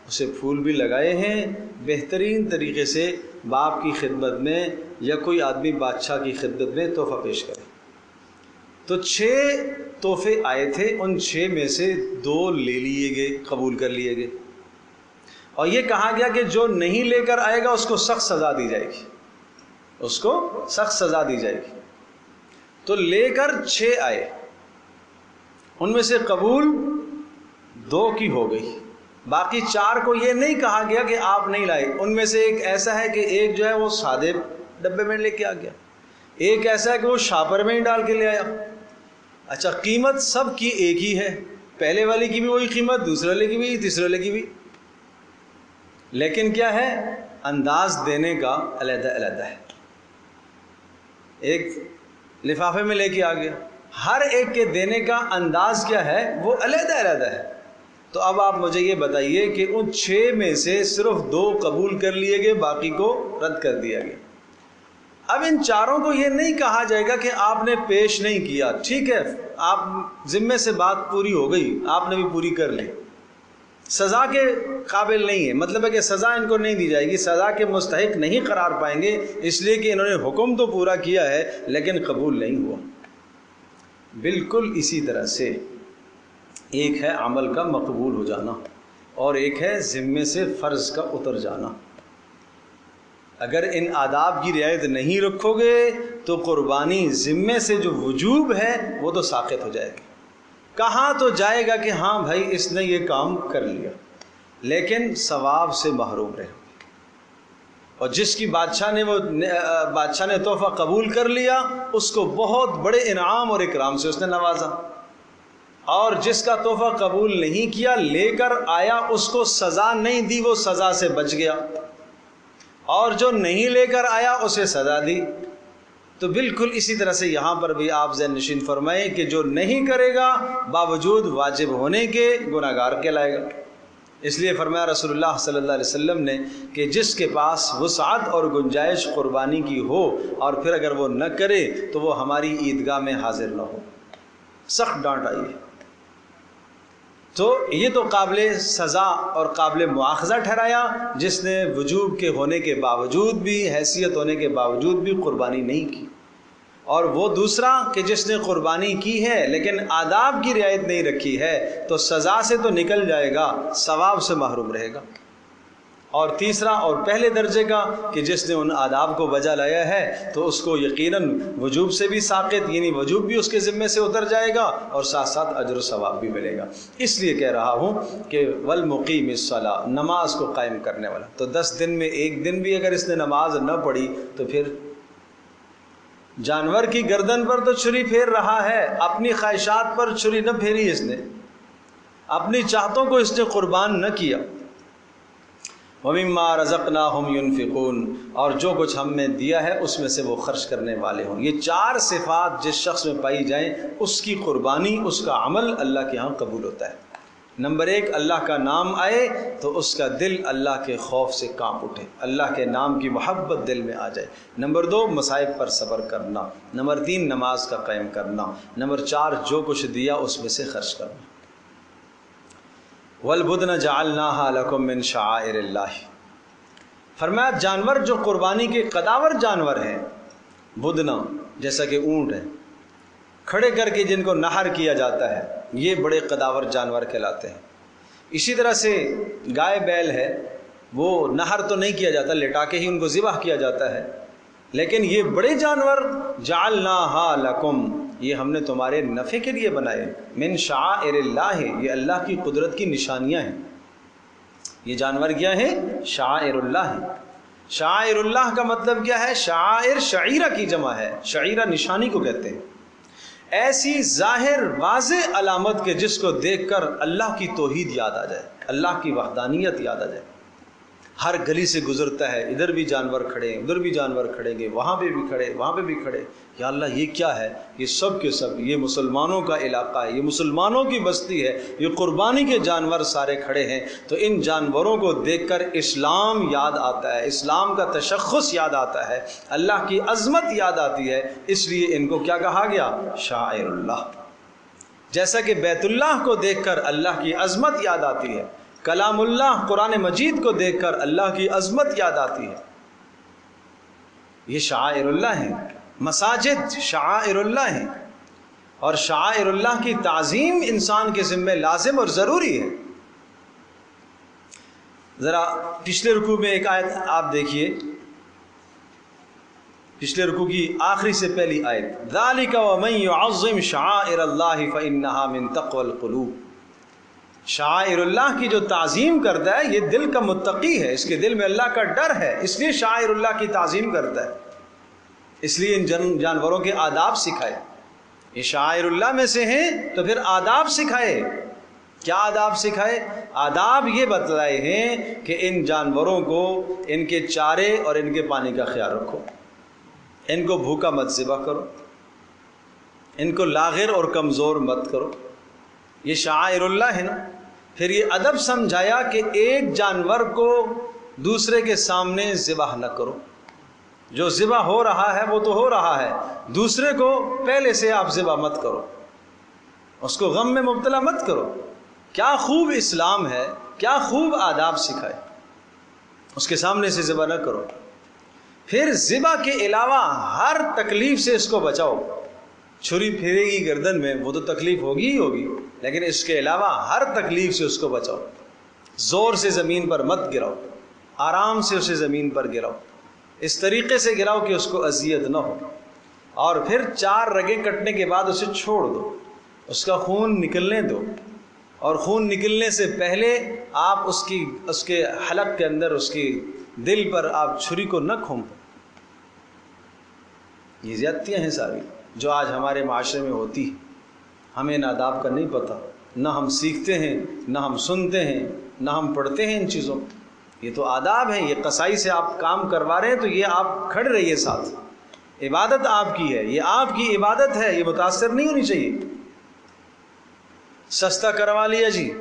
اسے پھول بھی لگائے ہیں، بہترین طریقے سے باپ کی خدمت میں یا کوئی آدمی بادشاہ کی خدمت میں تحفہ پیش کرے۔ تو 6 تحفے آئے تھے، ان 6 میں سے 2 لے لیے گئے، قبول کر لیے گئے، اور یہ کہا گیا کہ جو نہیں لے کر آئے گا اس کو سخت سزا دی جائے گی، اس کو سخت سزا دی جائے گی۔ تو لے کر 6 آئے، ان میں سے قبول 2 کی ہو گئی، باقی 4 کو یہ نہیں کہا گیا کہ آپ نہیں لائے۔ ان میں سے ایک ایسا ہے کہ ایک جو ہے وہ سادے ڈبے میں لے کے آ گیا، ایک ایسا ہے کہ وہ شاپر میں ہی ڈال کے لے آیا۔ اچھا، قیمت سب کی ایک ہی ہے، پہلے والے کی بھی وہی قیمت، دوسرے والے کی بھی، تیسرے والے کی بھی، لیکن کیا ہے، انداز دینے کا علیحدہ علیحدہ ہے۔ ایک لفافے میں لے کے آ گیا، ہر ایک کے دینے کا انداز کیا ہے، وہ علیحدہ علیحدہ ہے۔ تو اب آپ مجھے یہ بتائیے کہ ان 6 میں سے صرف 2 قبول کر لیے گئے، باقی کو رد کر دیا گیا۔ اب ان 4 کو یہ نہیں کہا جائے گا کہ آپ نے پیش نہیں کیا، ٹھیک ہے آپ ذمے سے بات پوری ہو گئی، آپ نے بھی پوری کر لی، سزا کے قابل نہیں ہے، مطلب ہے کہ سزا ان کو نہیں دی جائے گی، سزا کے مستحق نہیں قرار پائیں گے، اس لیے کہ انہوں نے حکم تو پورا کیا ہے لیکن قبول نہیں ہوا۔ بالکل اسی طرح سے ایک ہے عمل کا مقبول ہو جانا اور ایک ہے ذمے سے فرض کا اتر جانا۔ اگر ان آداب کی رعایت نہیں رکھو گے تو قربانی ذمے سے جو وجوب ہے وہ تو ساقط ہو جائے گی، کہاں تو جائے گا کہ ہاں بھائی اس نے یہ کام کر لیا، لیکن ثواب سے محروم رہے۔ اور جس کی بادشاہ نے تحفہ قبول کر لیا اس کو بہت بڑے انعام اور اکرام سے اس نے نوازا، اور جس کا تحفہ قبول نہیں کیا لے کر آیا اس کو سزا نہیں دی، وہ سزا سے بچ گیا، اور جو نہیں لے کر آیا اسے سزا دی۔ تو بالکل اسی طرح سے یہاں پر بھی آپ ذہن نشین فرمائیں کہ جو نہیں کرے گا باوجود واجب ہونے کے گناہ گار کہلائے گا۔ اس لیے فرمایا رسول اللہ صلی اللہ علیہ وسلم نے کہ جس کے پاس وسعت اور گنجائش قربانی کی ہو اور پھر اگر وہ نہ کرے تو وہ ہماری عیدگاہ میں حاضر نہ ہو، سخت ڈانٹ آئی ہے۔ تو یہ تو قابل سزا اور قابل مواخذہ ٹھہرایا جس نے وجوب کے ہونے کے باوجود بھی، حیثیت ہونے کے باوجود بھی قربانی نہیں کی، اور وہ دوسرا کہ جس نے قربانی کی ہے لیکن آداب کی رعایت نہیں رکھی ہے تو سزا سے تو نکل جائے گا، ثواب سے محروم رہے گا۔ اور تیسرا اور پہلے درجے کا کہ جس نے ان آداب کو بجا لایا ہے تو اس کو یقیناً وجوب سے بھی ساقط، یعنی وجوب بھی اس کے ذمے سے اتر جائے گا اور ساتھ ساتھ اجر و ثواب بھی ملے گا۔ اس لیے کہہ رہا ہوں کہ والمقیم الصلاۃ، نماز کو قائم کرنے والا۔ تو 10 دن میں ایک دن بھی اگر اس نے نماز نہ پڑھی تو پھر جانور کی گردن پر تو چھری پھیر رہا ہے، اپنی خواہشات پر چھری نہ پھیری اس نے، اپنی چاہتوں کو اس نے قربان نہ کیا۔ وَمِمَّا رَزَقْنَاهُمْ يُنْفِقُونَ، اور جو کچھ ہم نے دیا ہے اس میں سے وہ خرچ کرنے والے ہوں۔ یہ 4 صفات جس شخص میں پائی جائیں اس کی قربانی، اس کا عمل اللہ کے ہاں قبول ہوتا ہے۔ نمبر 1، اللہ کا نام آئے تو اس کا دل اللہ کے خوف سے کانپ اٹھے، اللہ کے نام کی محبت دل میں آ جائے۔ نمبر 2، مصائب پر صبر کرنا۔ نمبر 3، نماز کا قائم کرنا۔ نمبر 4، جو کچھ دیا اس میں سے خرچ کرنا۔ وَالْبُدْنَ جَعَلْنَاهَا لَكُم مِّن شَعَائِرِ اللَّهِ، فرمایا جانور جو قربانی کے قداور جانور ہیں، بدنا جیسا کہ اونٹ ہے، کھڑے کر کے جن کو نہر کیا جاتا ہے، یہ بڑے قداور جانور کہلاتے ہیں۔ اسی طرح سے گائے بیل ہے، وہ نہر تو نہیں کیا جاتا، لٹا کے ہی ان کو ذبح کیا جاتا ہے، لیکن یہ بڑے جانور جعلناہا لکم، یہ ہم نے تمہارے نفع کے لیے بنائے۔ من شعائر اللہ، یہ اللہ کی قدرت کی نشانیاں ہیں۔ یہ جانور کیا ہیں؟ شعائر اللہ ہیں۔ شعائر اللہ کا مطلب کیا ہے؟ شعائر شعیرہ کی جمع ہے، شعیرہ نشانی کو کہتے ہیں۔ ایسی ظاہر واضح علامت کے جس کو دیکھ کر اللہ کی توحید یاد آ جائے، اللہ کی وحدانیت یاد آ جائے۔ ہر گلی سے گزرتا ہے، ادھر بھی جانور کھڑے ہیں، ادھر بھی جانور کھڑے گے، وہاں پہ بھی کھڑے، وہاں پہ بھی کھڑے، یا اللہ یہ کیا ہے؟ یہ سب کے سب یہ مسلمانوں کا علاقہ ہے، یہ مسلمانوں کی بستی ہے، یہ قربانی کے جانور سارے کھڑے ہیں۔ تو ان جانوروں کو دیکھ کر اسلام یاد آتا ہے، اسلام کا تشخص یاد آتا ہے، اللہ کی عظمت یاد آتی ہے، اس لیے ان کو کیا کہا گیا؟ شاعر اللہ۔ جیسا کہ بیت اللہ کو دیکھ کر اللہ کی عظمت یاد آتی ہے، کلام اللہ قرآن مجید کو دیکھ کر اللہ کی عظمت یاد آتی ہے، یہ شعائر اللہ ہیں۔ مساجد شعائر اللہ ہیں، اور شعائر اللہ کی تعظیم انسان کے ذمہ لازم اور ضروری ہے۔ ذرا پچھلے رکوع میں ایک آیت آپ دیکھیے، پچھلے رکوع کی آخری سے پہلی آیت، ذَلِكَ وَمَن يُعَظِّمْ شَعَائِرَ اللَّهِ فَإِنَّهَا مِن تَقْوَى الْقُلُوبِ۔ شعائر اللہ کی جو تعظیم کرتا ہے یہ دل کا متقی ہے، اس کے دل میں اللہ کا ڈر ہے، اس لیے شعائر اللہ کی تعظیم کرتا ہے، اس لیے ان جانوروں کے آداب سکھائے۔ یہ شعائر اللہ میں سے ہیں تو پھر آداب سکھائے۔ کیا آداب سکھائے؟ آداب یہ بتلائے ہیں کہ ان جانوروں کو ان کے چارے اور ان کے پانی کا خیال رکھو، ان کو بھوکا مت ذبح کرو، ان کو لاغر اور کمزور مت کرو، یہ شعائر اللہ ہے نا۔ پھر یہ ادب سمجھایا کہ ایک جانور کو دوسرے کے سامنے ذبح نہ کرو، جو ذبح ہو رہا ہے وہ تو ہو رہا ہے، دوسرے کو پہلے سے آپ ذبح مت کرو، اس کو غم میں مبتلا مت کرو۔ کیا خوب اسلام ہے، کیا خوب آداب سکھائے، اس کے سامنے سے ذبح نہ کرو۔ پھر ذبح کے علاوہ ہر تکلیف سے اس کو بچاؤ، چھری پھیرے گی گردن میں وہ تو تکلیف ہوگی ہی ہوگی، لیکن اس کے علاوہ ہر تکلیف سے اس کو بچاؤ۔ زور سے زمین پر مت گراؤ، آرام سے اسے زمین پر گراؤ، اس طریقے سے گراؤ کہ اس کو اذیت نہ ہو۔ اور پھر 4 رگیں کٹنے کے بعد اسے چھوڑ دو، اس کا خون نکلنے دو، اور خون نکلنے سے پہلے آپ اس کے حلق کے اندر اس کی دل پر آپ چھری کو نہ کھونپیں۔ یہ زیادتیاں ہیں ساری جو آج ہمارے معاشرے میں ہوتی ہیں۔ ہمیں ان آداب کا نہیں پتہ، نہ ہم سیکھتے ہیں، نہ ہم سنتے ہیں، نہ ہم پڑھتے ہیں ان چیزوں کو۔ یہ تو آداب ہیں، یہ قصائی سے آپ کام کروا رہے ہیں تو یہ آپ کھڑ رہیے ساتھ، عبادت آپ کی ہے، یہ آپ کی عبادت ہے، یہ متاثر نہیں ہونی چاہیے۔ سستا کروا لیا جی،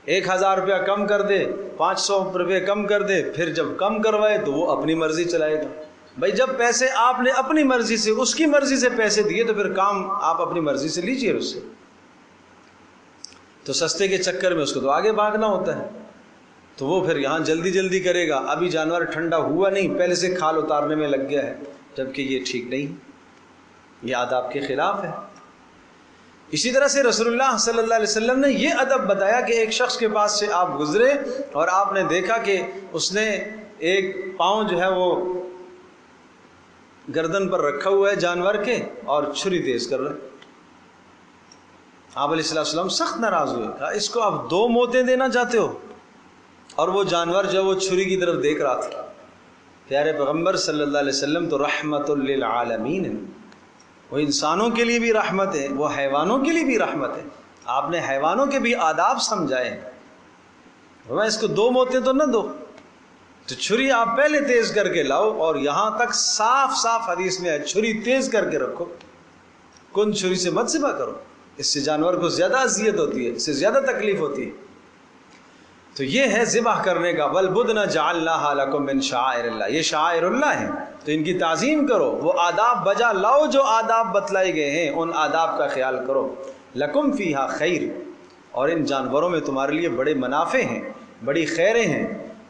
1000 روپیہ کم کر دے، 500 روپے کم کر دے، پھر جب کم کروائے تو وہ اپنی مرضی چلائے گا۔ بھائی جب پیسے آپ نے اپنی مرضی سے، اس کی مرضی سے پیسے دیے تو پھر کام آپ اپنی مرضی سے لیجئے اس سے۔ تو سستے کے چکر میں اس کو تو آگے بھاگنا ہوتا ہے، تو وہ پھر یہاں جلدی جلدی کرے گا، ابھی جانور ٹھنڈا ہوا نہیں پہلے سے کھال اتارنے میں لگ گیا ہے، جبکہ یہ ٹھیک نہیں، یہ آداب کے خلاف ہے۔ اسی طرح سے رسول اللہ صلی اللہ علیہ وسلم نے یہ ادب بتایا کہ ایک شخص کے پاس سے آپ گزرے اور آپ نے دیکھا کہ اس نے ایک پاؤں جو ہے وہ گردن پر رکھا ہوا ہے جانور کے اور چھری تیز کر رہا ہے۔ آپ علیہ السلام سخت ناراض ہوئے، کہا اس کو آپ 2 موتیں دینا چاہتے ہو؟ اور وہ جانور جو وہ چھری کی طرف دیکھ رہا تھا۔ پیارے پیغمبر صلی اللہ علیہ وسلم تو رحمت للعالمین ہے، وہ انسانوں کے لیے بھی رحمت ہے، وہ حیوانوں کے لیے بھی رحمت ہے۔ آپ نے حیوانوں کے بھی آداب سمجھائے ہیں، میں اس کو 2 موتیں تو نہ دو، تو چھری آپ پہلے تیز کر کے لاؤ، اور یہاں تک صاف صاف حدیث میں ہے چھری تیز کر کے رکھو، کن چھری سے مت ذبح کرو، اس سے جانور کو زیادہ اذیت ہوتی ہے، اس سے زیادہ تکلیف ہوتی ہے۔ تو یہ ہے ذبح کرنے کا، وَالْبُدْنَ جَعَلْنَاهَا لَكُم مِّن شَعَائِرِ اللَّهِ، یہ شعائر اللہ ہیں تو ان کی تعظیم کرو، وہ آداب بجا لاؤ جو آداب بتلائے گئے ہیں، ان آداب کا خیال کرو۔ لَكُم فِيهَا خَيْرٌ، اور ان جانوروں میں تمہارے لیے بڑے منافع ہیں، بڑی خیریں ہیں۔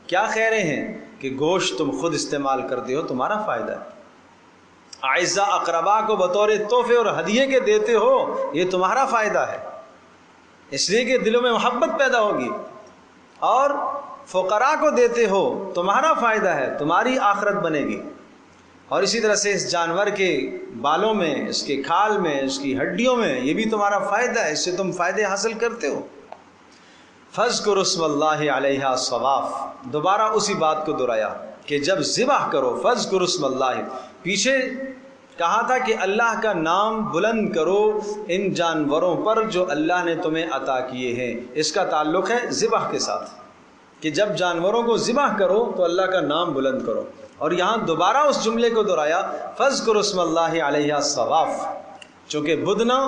کیا خیریں ہیں؟ کہ گوشت تم خود استعمال کرتے ہو، تمہارا فائدہ ہے، اعزاء اقربا کو بطور تحفے اور ہدیے کے دیتے ہو، یہ تمہارا فائدہ ہے، اس لیے کہ دلوں میں محبت پیدا ہوگی، اور فقراء کو دیتے ہو، تمہارا فائدہ ہے، تمہاری آخرت بنے گی۔ اور اسی طرح سے اس جانور کے بالوں میں، اس کے کھال میں، اس کی ہڈیوں میں، یہ بھی تمہارا فائدہ ہے، اس سے تم فائدے حاصل کرتے ہو۔ فَاذْكُرُوا اسْمَ اللَّهِ عَلَيْهَا صَوَافَ، دوبارہ اسی بات کو دہرایا کہ جب ذبح کرو فَاذْكُرُوا اسْمَ اللَّهِ، پیچھے کہا تھا کہ اللہ کا نام بلند کرو ان جانوروں پر جو اللہ نے تمہیں عطا کیے ہیں، اس کا تعلق ہے ذبح کے ساتھ، کہ جب جانوروں کو ذبح کرو تو اللہ کا نام بلند کرو۔ اور یہاں دوبارہ اس جملے کو دہرایا فَاذْكُرُوا اسْمَ اللَّهِ عَلَيْهَا صَوَافَ، چونکہ بدنا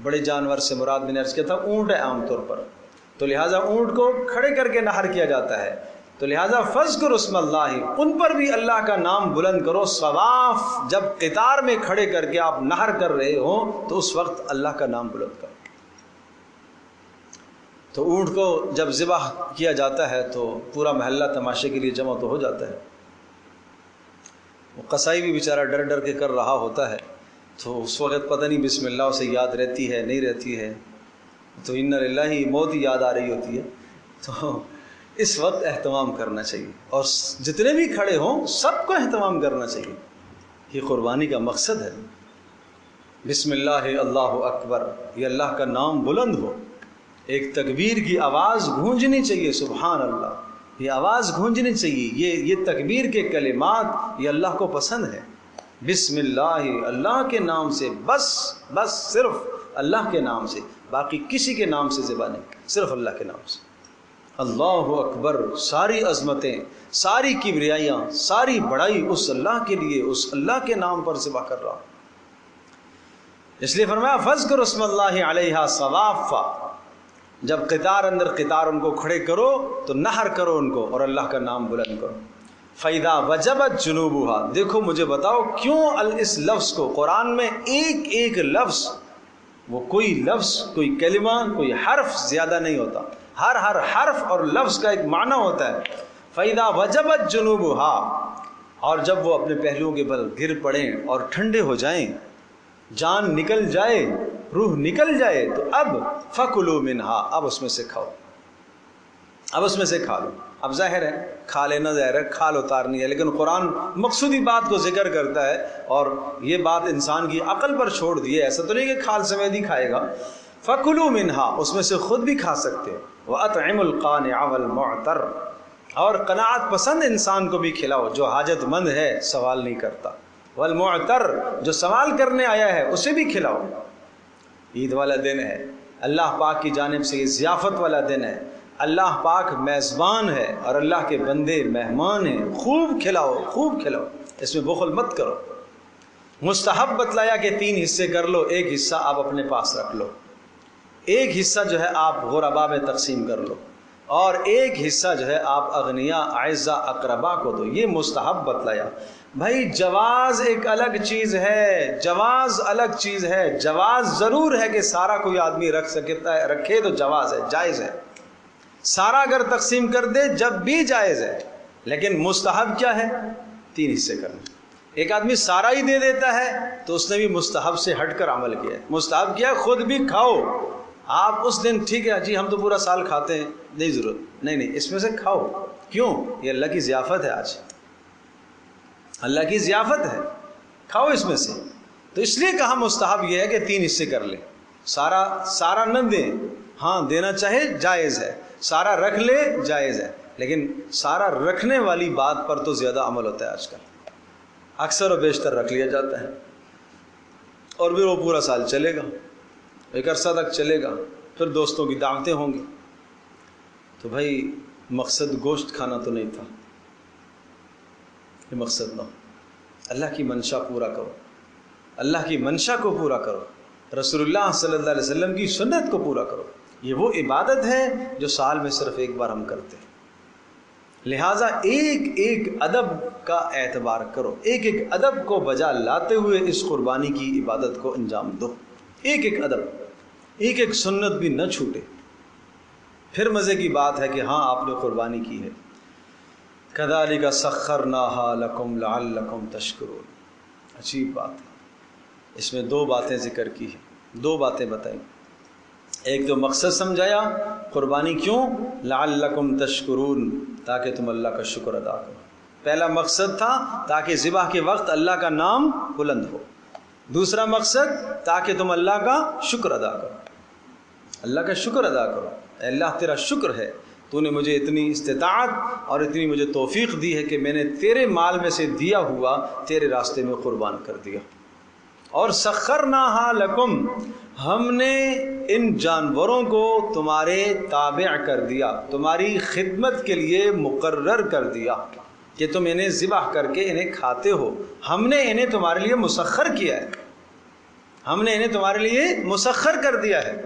بڑے جانور سے مراد میں نے عرض کیا تھا اونٹ ہے عام طور پر، تو لہٰذا اونٹ کو کھڑے کر کے نہر کیا جاتا ہے، تو لہٰذا فَاذْكُرُوا اسْمَ اللَّهِ، ان پر بھی اللہ کا نام بلند کرو۔ صواف، جب قطار میں کھڑے کر کے آپ نہر کر رہے ہو تو اس وقت اللہ کا نام بلند کرو۔ تو اونٹ کو جب ذبح کیا جاتا ہے تو پورا محلہ تماشے کے لیے جمع تو ہو جاتا ہے، وہ قصائی بھی بیچارہ ڈر ڈر کے کر رہا ہوتا ہے، تو اس وقت پتہ نہیں بسم اللہ اسے یاد رہتی ہے نہیں رہتی ہے، تو اِنَّ لِلَّهِ موت یاد آ رہی ہوتی ہے، تو اس وقت اہتمام کرنا چاہیے، اور جتنے بھی کھڑے ہوں سب کو اہتمام کرنا چاہیے، یہ قربانی کا مقصد ہے۔ بسم اللہ اللہ اکبر، یہ اللہ کا نام بلند ہو، ایک تکبیر کی آواز گونجنی چاہیے، سبحان اللہ، یہ آواز گونجنی چاہیے، یہ تکبیر کے کلمات یہ اللہ کو پسند ہے۔ بسم اللہ، اللہ کے نام سے، بس صرف اللہ کے نام سے، باقی کسی کے نام سے ذبح نہیں، صرف اللہ کے نام سے۔ اللہ اکبر، ساری عظمتیں، ساری کبریائیاں، ساری بڑائی اس اللہ کے لیے، اس اللہ کے نام پر ذبح کر رہا، اس لیے فرمایا فَاذْكُرُوا اسْمَ اللَّهِ عَلَيْهَا صَوَافَ، جب قطار اندر قطار ان کو کھڑے کرو تو نہر کرو ان کو اور اللہ کا نام بلند کرو۔ فَإِذَا وَجَبَتْ جُنُوبُهَا، دیکھو مجھے بتاؤ کیوں اس لفظ کو قرآن میں ایک لفظ، وہ کوئی لفظ، کوئی کلمہ، کوئی حرف زیادہ نہیں ہوتا، ہر حرف اور لفظ کا ایک معنی ہوتا ہے۔ فَإِذَا وَجَبَتْ جُنُوبُهَا، اور جب وہ اپنے پہلوؤں کے بل گر پڑیں اور ٹھنڈے ہو جائیں، جان نکل جائے، روح نکل جائے، تو اب فَكُلُوا مِنْهَا، اب اس میں سے کھاؤ، اب اس میں سے کھا لو۔ اب ظاہر ہے کھا لینا ظاہر ہے، کھال اتارنی ہے، لیکن قرآن مقصودی بات کو ذکر کرتا ہے اور یہ بات انسان کی عقل پر چھوڑ دی ہے، ایسا تو نہیں کہ کھال سمیت ہی کھائے گا۔ فَكُلُوا مِنْهَا، اس میں سے خود بھی کھا سکتے ہو۔ وَأَطْعِمُوا الْقَانِعَ وَالْمُعْتَرَّ، اور قناعت پسند انسان کو بھی کھلاؤ، جو حاجت مند ہے سوال نہیں کرتا، والمعتر جو سوال کرنے آیا ہے اسے بھی کھلاؤ۔ عید والا دن ہے، اللہ پاک کی جانب سے یہ ضیافت والا دن ہے، اللہ پاک میزبان ہے اور اللہ کے بندے مہمان ہیں، خوب کھلاؤ، خوب کھلاؤ، اس میں بخل مت کرو۔ مستحب بتلایا کہ 3 حصے کر لو، ایک حصہ آپ اپنے پاس رکھ لو، ایک حصہ جو ہے آپ غربا میں تقسیم کر لو، اور ایک حصہ جو ہے آپ اغنیاء اعزاء اقربا کو دو۔ یہ مستحب بتلایا۔ بھائی جواز ایک الگ چیز ہے، جواز الگ چیز ہے۔ جواز ضرور ہے کہ سارا کوئی آدمی رکھ سکتا ہے، رکھے تو جواز ہے، جائز ہے، سارا اگر تقسیم کر دے جب بھی جائز ہے، لیکن مستحب کیا ہے؟ 3 حصے کرنا۔ ایک آدمی سارا ہی دے دیتا ہے تو اس نے بھی مستحب سے ہٹ کر عمل کیا ہے۔ مستحب کیا ہے؟ خود بھی کھاؤ آپ اس دن، ٹھیک ہے جی ہم تو پورا سال کھاتے ہیں، نہیں ضرورت، نہیں اس میں سے کھاؤ۔ کیوں؟ یہ اللہ کی ضیافت ہے، آج اللہ کی ضیافت ہے، کھاؤ اس میں سے۔ تو اس لیے کہا مستحب یہ ہے کہ 3 حصے کر لیں، سارا نہ دیں، ہاں دینا چاہے جائز ہے، سارا رکھ لے جائز ہے، لیکن سارا رکھنے والی بات پر تو زیادہ عمل ہوتا ہے آج کل، اکثر و بیشتر رکھ لیا جاتا ہے، اور پھر وہ پورا سال چلے گا، ایک عرصہ تک چلے گا، پھر دوستوں کی دعوتیں ہوں گی۔ تو بھائی مقصد گوشت کھانا تو نہیں تھا، یہ مقصد نہ ہو۔ اللہ کی منشا پورا کرو، اللہ کی منشا کو پورا کرو، رسول اللہ صلی اللہ علیہ وسلم کی سنت کو پورا کرو۔ یہ وہ عبادت ہے جو سال میں صرف ایک بار ہم کرتے ہیں، لہٰذا ایک ایک ادب کا اعتبار کرو، ایک ایک ادب کو بجا لاتے ہوئے اس قربانی کی عبادت کو انجام دو، ایک ایک ادب، ایک ایک سنت بھی نہ چھوٹے۔ پھر مزے کی بات ہے کہ ہاں آپ نے قربانی کی ہے، کذالک سخرناھا لکم لعلکم تشکرون۔ عجیب بات ہے، اس میں 2 باتیں ذکر کی ہیں، 2 باتیں بتائیں۔ ایک تو مقصد سمجھایا، قربانی کیوں؟ لعلکم تشکرون، تاکہ تم اللہ کا شکر ادا کرو۔ پہلا مقصد تھا تاکہ ذبح کے وقت اللہ کا نام بلند ہو، دوسرا مقصد تاکہ تم اللہ کا شکر ادا کرو، اللہ کا شکر ادا کرو۔ اے اللہ تیرا شکر ہے، تو نے مجھے اتنی استطاعت اور اتنی مجھے توفیق دی ہے کہ میں نے تیرے مال میں سے دیا ہوا تیرے راستے میں قربان کر دیا۔ اور سخرناھا لکم، ہم نے ان جانوروں کو تمہارے تابع کر دیا، تمہاری خدمت کے لیے مقرر کر دیا کہ تم انہیں ذبح کر کے انہیں کھاتے ہو۔ ہم نے انہیں تمہارے لیے مسخر کیا ہے، ہم نے انہیں تمہارے لیے مسخر کر دیا ہے۔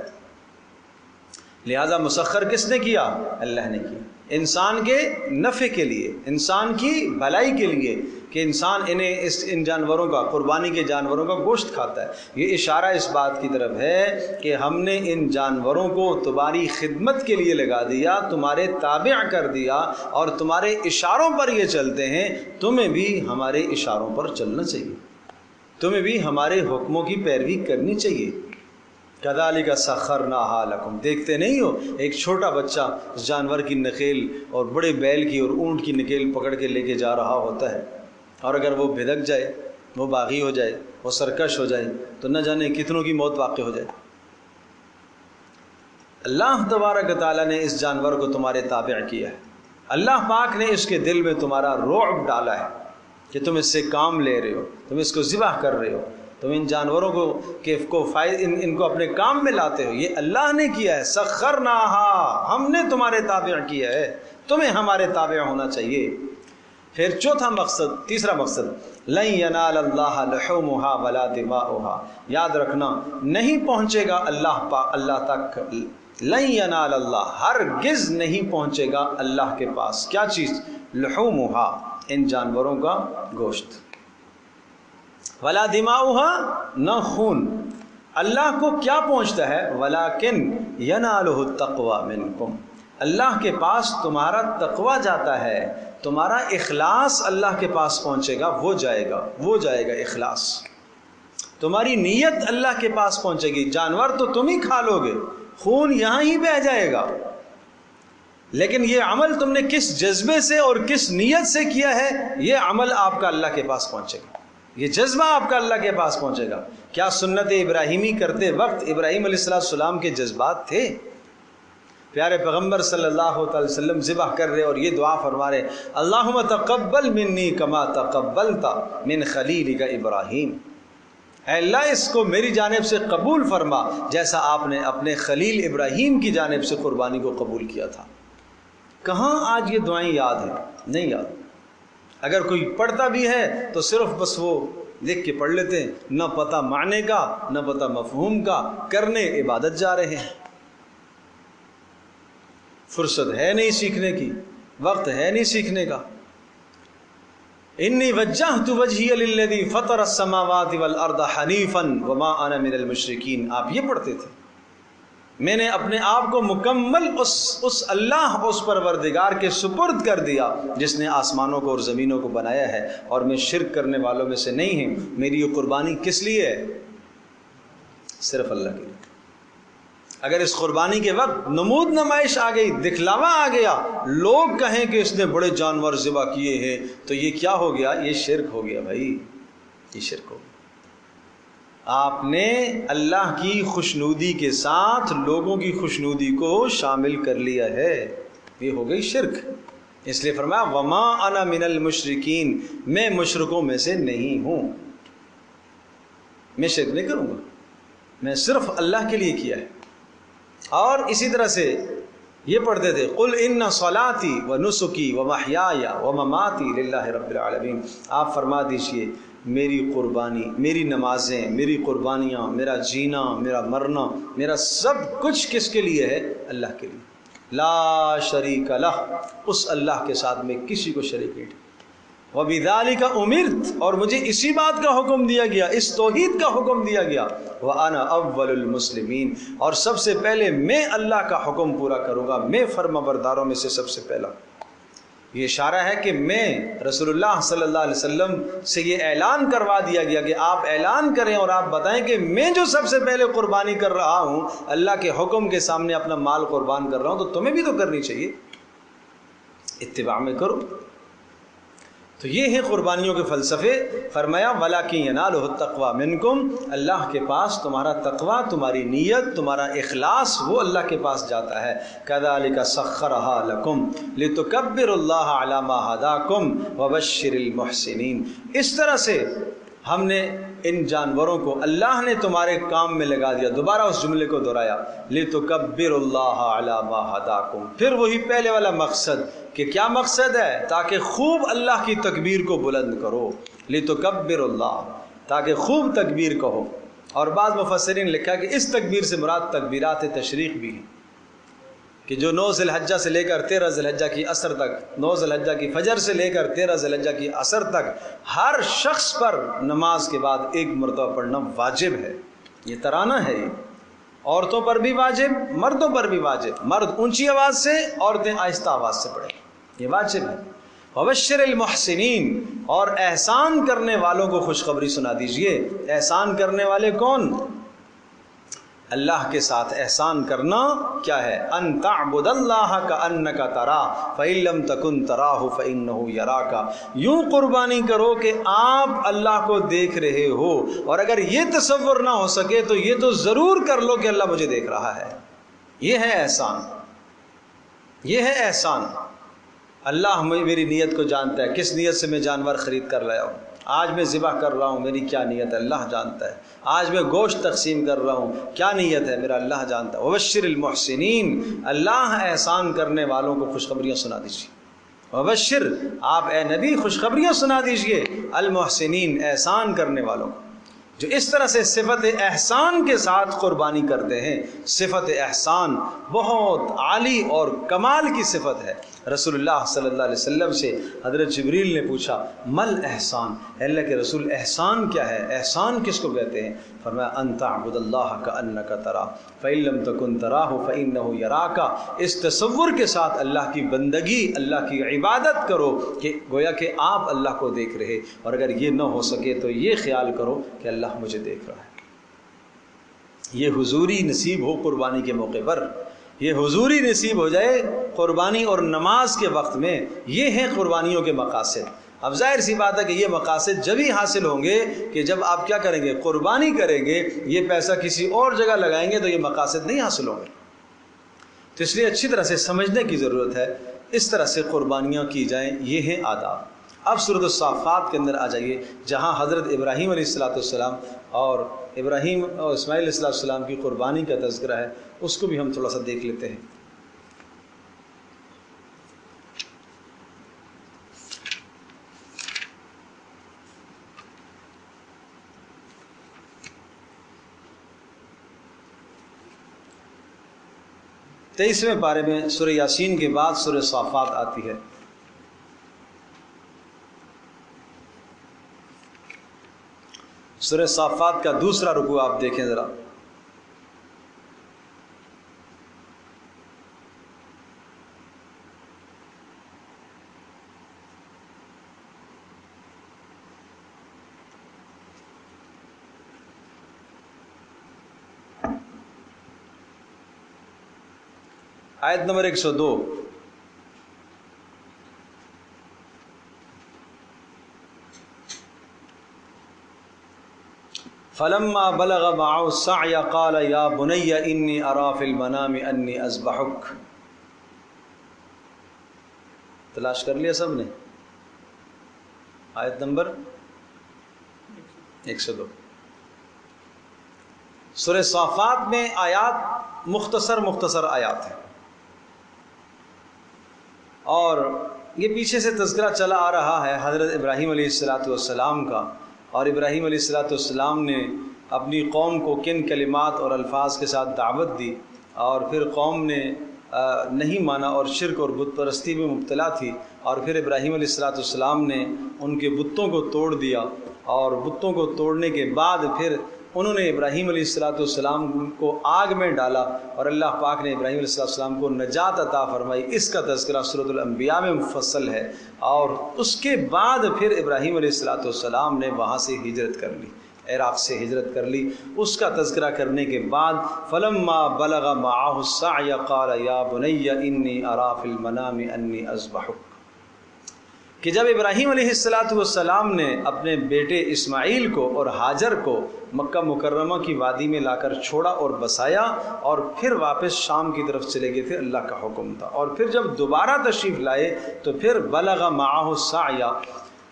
لہذا مسخر کس نے کیا؟ اللہ نے کیا، انسان کے نفع کے لیے، انسان کی بھلائی کے لیے، کہ انسان ان جانوروں کا، قربانی کے جانوروں کا گوشت کھاتا ہے۔ یہ اشارہ اس بات کی طرف ہے کہ ہم نے ان جانوروں کو تمہاری خدمت کے لیے لگا دیا، تمہارے تابع کر دیا، اور تمہارے اشاروں پر یہ چلتے ہیں۔ تمہیں بھی ہمارے اشاروں پر چلنا چاہیے، تمہیں بھی ہمارے حکموں کی پیروی کرنی چاہیے۔ کذالک سخرناھا لکم، دیکھتے نہیں ہو ایک چھوٹا بچہ جانور کی نکیل اور بڑے بیل کی اور اونٹ کی نکیل پکڑ کے لے کے جا رہا ہوتا ہے، اور اگر وہ بھدک جائے، وہ باغی ہو جائے، وہ سرکش ہو جائے تو نہ جانے کتنوں کی موت واقع ہو جائے۔ اللہ تبارک تعالیٰ نے اس جانور کو تمہارے تابع کیا ہے، اللہ پاک نے اس کے دل میں تمہارا رعب ڈالا ہے کہ تم اس سے کام لے رہے ہو، تم اس کو ذبح کر رہے ہو، تم ان جانوروں کو ان کو اپنے کام میں لاتے ہو۔ یہ اللہ نے کیا ہے، سخرناھا، ہم نے تمہارے تابع کیا ہے، تمہیں ہمارے تابع ہونا چاہیے۔ پھر تیسرا مقصد، لن ینال اللہ لحومھا ولا دماؤھا، یاد رکھنا نہیں پہنچے گا اللہ تک، لن ینال اللہ، ہرگز نہیں پہنچے گا اللہ کے پاس، کیا چیز؟ لحومھا، ان جانوروں کا گوشت، ولا دماؤھا، نہ خون۔ اللہ کو کیا پہنچتا ہے؟ ولیکن ینالہ التقوی منکم، اللہ کے پاس تمہارا تقوی جاتا ہے، تمہارا اخلاص اللہ کے پاس پہنچے گا، وہ جائے گا اخلاص، تمہاری نیت اللہ کے پاس پہنچے گی۔ جانور تو تم ہی کھا لو گے، خون یہاں ہی بہہ جائے گا، لیکن یہ عمل تم نے کس جذبے سے اور کس نیت سے کیا ہے، یہ عمل آپ کا اللہ کے پاس پہنچے گا، یہ جذبہ آپ کا اللہ کے پاس پہنچے گا۔ کیا سنت ابراہیمی کرتے وقت ابراہیم علیہ السلام کے جذبات تھے؟ پیارے پیغمبر صلی اللہ علیہ وسلم ذبح کر رہے اور یہ دعا فرما رہے اللہم تقبل منی کما تقبلت من خلیلک ابراہیم، اے اللہ اس کو میری جانب سے قبول فرما جیسا آپ نے اپنے خلیل ابراہیم کی جانب سے قربانی کو قبول کیا تھا۔ کہاں آج یہ دعائیں یاد ہیں؟ نہیں یاد۔ اگر کوئی پڑھتا بھی ہے تو صرف بس وہ دیکھ کے پڑھ لیتے ہیں، نہ پتہ معنی کا نہ پتہ مفہوم کا، کرنے عبادت جا رہے ہیں۔ فرصت ہے نہیں سیکھنے کی، وقت ہے نہیں سیکھنے کا۔ انی وجہت وجہی للذی فطر السماوات والارض حنیفا وما انا من المشرکین، آپ یہ پڑھتے تھے، میں نے اپنے آپ کو مکمل اس اللہ اس پروردگار کے سپرد کر دیا جس نے آسمانوں کو اور زمینوں کو بنایا ہے، اور میں شرک کرنے والوں میں سے نہیں ہوں۔ میری یہ قربانی کس لیے ہے؟ صرف اللہ کے لیے۔ اگر اس قربانی کے وقت نمود نمائش آ گئی، دکھلاوا آ گیا، لوگ کہیں کہ اس نے بڑے جانور ذبح کیے ہیں، تو یہ کیا ہو گیا؟ یہ شرک ہو گیا بھائی، یہ شرک ہو گیا۔ آپ نے اللہ کی خوشنودی کے ساتھ لوگوں کی خوشنودی کو شامل کر لیا ہے، یہ ہو گئی شرک۔ اس لیے فرمایا وما انا من المشرکین، میں مشرکوں میں سے نہیں ہوں، میں شرک نہیں کروں گا، میں صرف اللہ کے لیے کیا ہے۔ اور اسی طرح سے یہ پڑھتے تھے قل ان صلاتی و نسکی و محیای و مماتی للہ رب العالمین، آپ فرما دیجئے میری قربانی، میری نمازیں، میری قربانیاں، میرا جینا، میرا مرنا، میرا سب کچھ کس کے لیے ہے؟ اللہ کے لیے۔ لا شریک لہ، اس اللہ کے ساتھ میں کسی کو شریک نہیں۔ وَبِذَلِكَ أُمِرْتُ، اور مجھے اسی بات کا حکم دیا گیا، اس توحید کا حکم دیا گیا۔ وَأَنَا أَوَّلُ الْمُسْلِمِينَ، اور سب سے پہلے میں اللہ کا حکم پورا کروں گا، میں فرما برداروں میں سے سب سے پہلا۔ یہ اشارہ ہے کہ میں رسول اللہ صلی اللہ علیہ وسلم سے یہ اعلان کروا دیا گیا کہ آپ اعلان کریں اور آپ بتائیں کہ میں جو سب سے پہلے قربانی کر رہا ہوں، اللہ کے حکم کے سامنے اپنا مال قربان کر رہا ہوں، تو تمہیں بھی تو کرنی چاہیے، اتباع میں کرو۔ تو یہ ہیں قربانیوں کے فلسفے۔ فرمایا وَلَكِنْ يَنَالُهُ التَّقْوَى مِنْكُمْ، اللہ کے پاس تمہارا تقوی، تمہاری نیت، تمہارا اخلاص وہ اللہ کے پاس جاتا ہے۔ كَذَلِكَ سَخَّرَهَا لَكُمْ لِتُكَبِّرُوا اللَّهَ عَلَى مَا هَدَاكُمْ وَبَشِّرِ الْمُحْسِنِينَ، اس طرح سے ہم نے ان جانوروں کو اللہ نے تمہارے کام میں لگا دیا۔ دوبارہ اس جملے کو دہرایا لِتُكَبِّرُوا اللَّهَ عَلَى مَا هَدَاكُمْ، پھر وہی پہلے والا مقصد کہ کیا مقصد ہے؟ تاکہ خوب اللہ کی تکبیر کو بلند کرو، لِتُكَبِّرُوا اللَّهَ، تاکہ خوب تکبیر کہو۔ اور بعض مفسرین لکھا کہ اس تکبیر سے مراد تکبیرات تشریق بھی ہیں، کہ جو 9 ذی الحجہ سے لے کر 13 ذی الحجہ کی عصر تک، 9 ذی الحجہ کی فجر سے لے کر 13 ذی الحجہ کی عصر تک ہر شخص پر نماز کے بعد ایک مرتبہ پڑھنا واجب ہے۔ یہ ترانہ ہے، یہ عورتوں پر بھی واجب، مردوں پر بھی واجب، مرد اونچی آواز سے، عورتیں آہستہ آواز سے پڑھیں، یہ واجب ہے۔ وَبَشِّرِ الْمُحْسِنِينَ، اور احسان کرنے والوں کو خوشخبری سنا دیجئے۔ احسان کرنے والے کون؟ اللہ کے ساتھ احسان کرنا کیا ہے؟ ان تعبد اللہ کأنک تراہ فإن لم تکن تراہ فإنہ یراک، یوں قربانی کرو کہ آپ اللہ کو دیکھ رہے ہو، اور اگر یہ تصور نہ ہو سکے تو یہ تو ضرور کر لو کہ اللہ مجھے دیکھ رہا ہے۔ یہ ہے احسان، یہ ہے احسان۔ اللہ میری نیت کو جانتا ہے، کس نیت سے میں جانور خرید کر لایا ہوں، آج میں ذبح کر رہا ہوں، میری کیا نیت ہے اللہ جانتا ہے، آج میں گوشت تقسیم کر رہا ہوں، کیا نیت ہے میرا اللہ جانتا ہے۔ وبشر المحسنین، اللہ احسان کرنے والوں کو خوشخبریاں سنا دیجیے۔ وبشر، آپ اے نبی خوشخبریاں سنا دیجیے، المحسنین، احسان کرنے والوں کو، جو اس طرح سے صفت احسان کے ساتھ قربانی کرتے ہیں۔ صفت احسان بہت عالی اور کمال کی صفت ہے۔ رسول اللہ صلی اللہ علیہ وسلم سے حضرت جبریل نے پوچھا مل احسان، اے اللہ کے رسول احسان کیا ہے؟ احسان کس کو کہتے ہیں؟ فرمایا ان تعبد اللہ کأنک تراہ فإن لم تکن تراہ فإنہ یراک، اس تصور کے ساتھ اللہ کی بندگی، اللہ کی عبادت کرو کہ گویا کہ آپ اللہ کو دیکھ رہے، اور اگر یہ نہ ہو سکے تو یہ خیال کرو کہ اللہ مجھے دیکھ رہا ہے۔ یہ حضوری نصیب ہو قربانی کے موقع پر، یہ حضوری نصیب ہو جائے قربانی اور نماز کے وقت میں۔ یہ ہیں قربانیوں کے مقاصد۔ اب ظاہر سی بات ہے کہ یہ مقاصد جب ہی حاصل ہوں گے کہ جب آپ کیا کریں گے؟ قربانی کریں گے، یہ پیسہ کسی اور جگہ لگائیں گے تو یہ مقاصد نہیں حاصل ہوں گے۔ تو اس لیے اچھی طرح سے سمجھنے کی ضرورت ہے، اس طرح سے قربانیاں کی جائیں، یہ ہیں آداب۔ اب سورۃ الصافات کے اندر آ جائیے، جہاں حضرت ابراہیم علیہ السلام اور ابراہیم اور اسماعیل علیہ السلام کی قربانی کا تذکرہ ہے، اس کو بھی ہم تھوڑا سا دیکھ لیتے ہیں۔ تیئیسویں پارے میں سورہ یاسین کے بعد سورہ صافات آتی ہے۔ سورہ صافات کا دوسرا رکوع آپ دیکھیں ذرا۔ آیت نمبر 102۔ فلما بلغ معه السعي قال يا بني إني أرى في المنام أني أذبحك۔ تلاش کر لیا سب نے؟ آیت نمبر 102۔ سورہ صافات میں آیات مختصر آیات ہیں، اور یہ پیچھے سے تذکرہ چلا آ رہا ہے حضرت ابراہیم علیہ السلام کا، اور ابراہیم علیہ السلام نے اپنی قوم کو کن کلمات اور الفاظ کے ساتھ دعوت دی، اور پھر قوم نے نہیں مانا اور شرک اور بت پرستی میں مبتلا تھی، اور پھر ابراہیم علیہ السلام نے ان کے بتوں کو توڑ دیا، اور بتوں کو توڑنے کے بعد پھر انہوں نے ابراہیم علیہ السلام کو آگ میں ڈالا، اور اللہ پاک نے ابراہیم علیہ السلام کو نجات عطا فرمائی۔ اس کا تذکرہ سورۃ الانبیاء میں مفصل ہے، اور اس کے بعد پھر ابراہیم علیہ السلام نے وہاں سے ہجرت کر لی، عراق سے ہجرت کر لی۔ اس کا تذکرہ کرنے کے بعد فلما بلغ معه السعي قال يا بني إني أرى في المنام أني أذبحك، کہ جب ابراہیم علیہ السلام نے اپنے بیٹے اسماعیل کو اور ہاجر کو مکہ مکرمہ کی وادی میں لا کر چھوڑا اور بسایا، اور پھر واپس شام کی طرف چلے گئے تھے، اللہ کا حکم تھا، اور پھر جب دوبارہ تشریف لائے تو پھر بلغ معه السعي،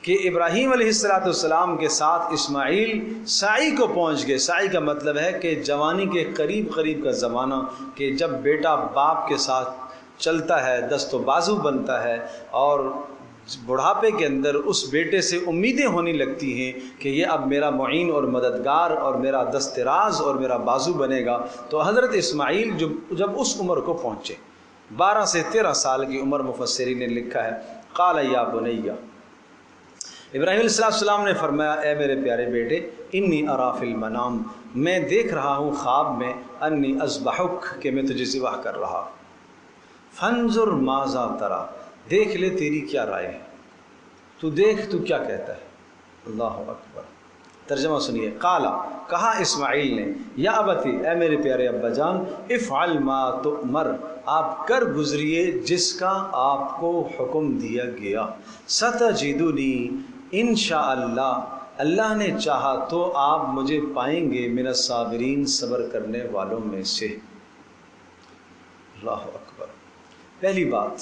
کہ ابراہیم علیہ السلام کے ساتھ اسماعیل سعی کو پہنچ گئے۔ سعی کا مطلب ہے کہ جوانی کے قریب کا زمانہ، کہ جب بیٹا باپ کے ساتھ چلتا ہے، دست و بازو بنتا ہے، اور بڑھاپے کے اندر اس بیٹے سے امیدیں ہونے لگتی ہیں کہ یہ اب میرا معین اور مددگار اور میرا دستراز اور میرا بازو بنے گا۔ تو حضرت اسماعیل جب اس عمر کو پہنچے، 12 سے 13 سال کی عمر، مفسرین نے لکھا ہے، قال یا بنیہ، ابراہیم علیہ السلام نے فرمایا، اے میرے پیارے بیٹے، انی ارا فی المنام، میں دیکھ رہا ہوں خواب میں، انی اذبحک، کہ میں تجھے ذبح کر رہا، فانظر ماذا تری، دیکھ لے تیری کیا رائے ہے، تو دیکھ تو کیا کہتا ہے۔ اللہ اکبر۔ ترجمہ سنیے۔ قالا، کہا اسماعیل نے، یا ابتی، اے میرے پیارے ابا جان، افعل ما تؤمر، آپ کر گزریے جس کا آپ کو حکم دیا گیا، ستجدنی، انشاءاللہ، اللہ نے چاہا تو آپ مجھے پائیں گے، من الصابرین، صبر کرنے والوں میں سے۔ اللہ اکبر۔ پہلی بات،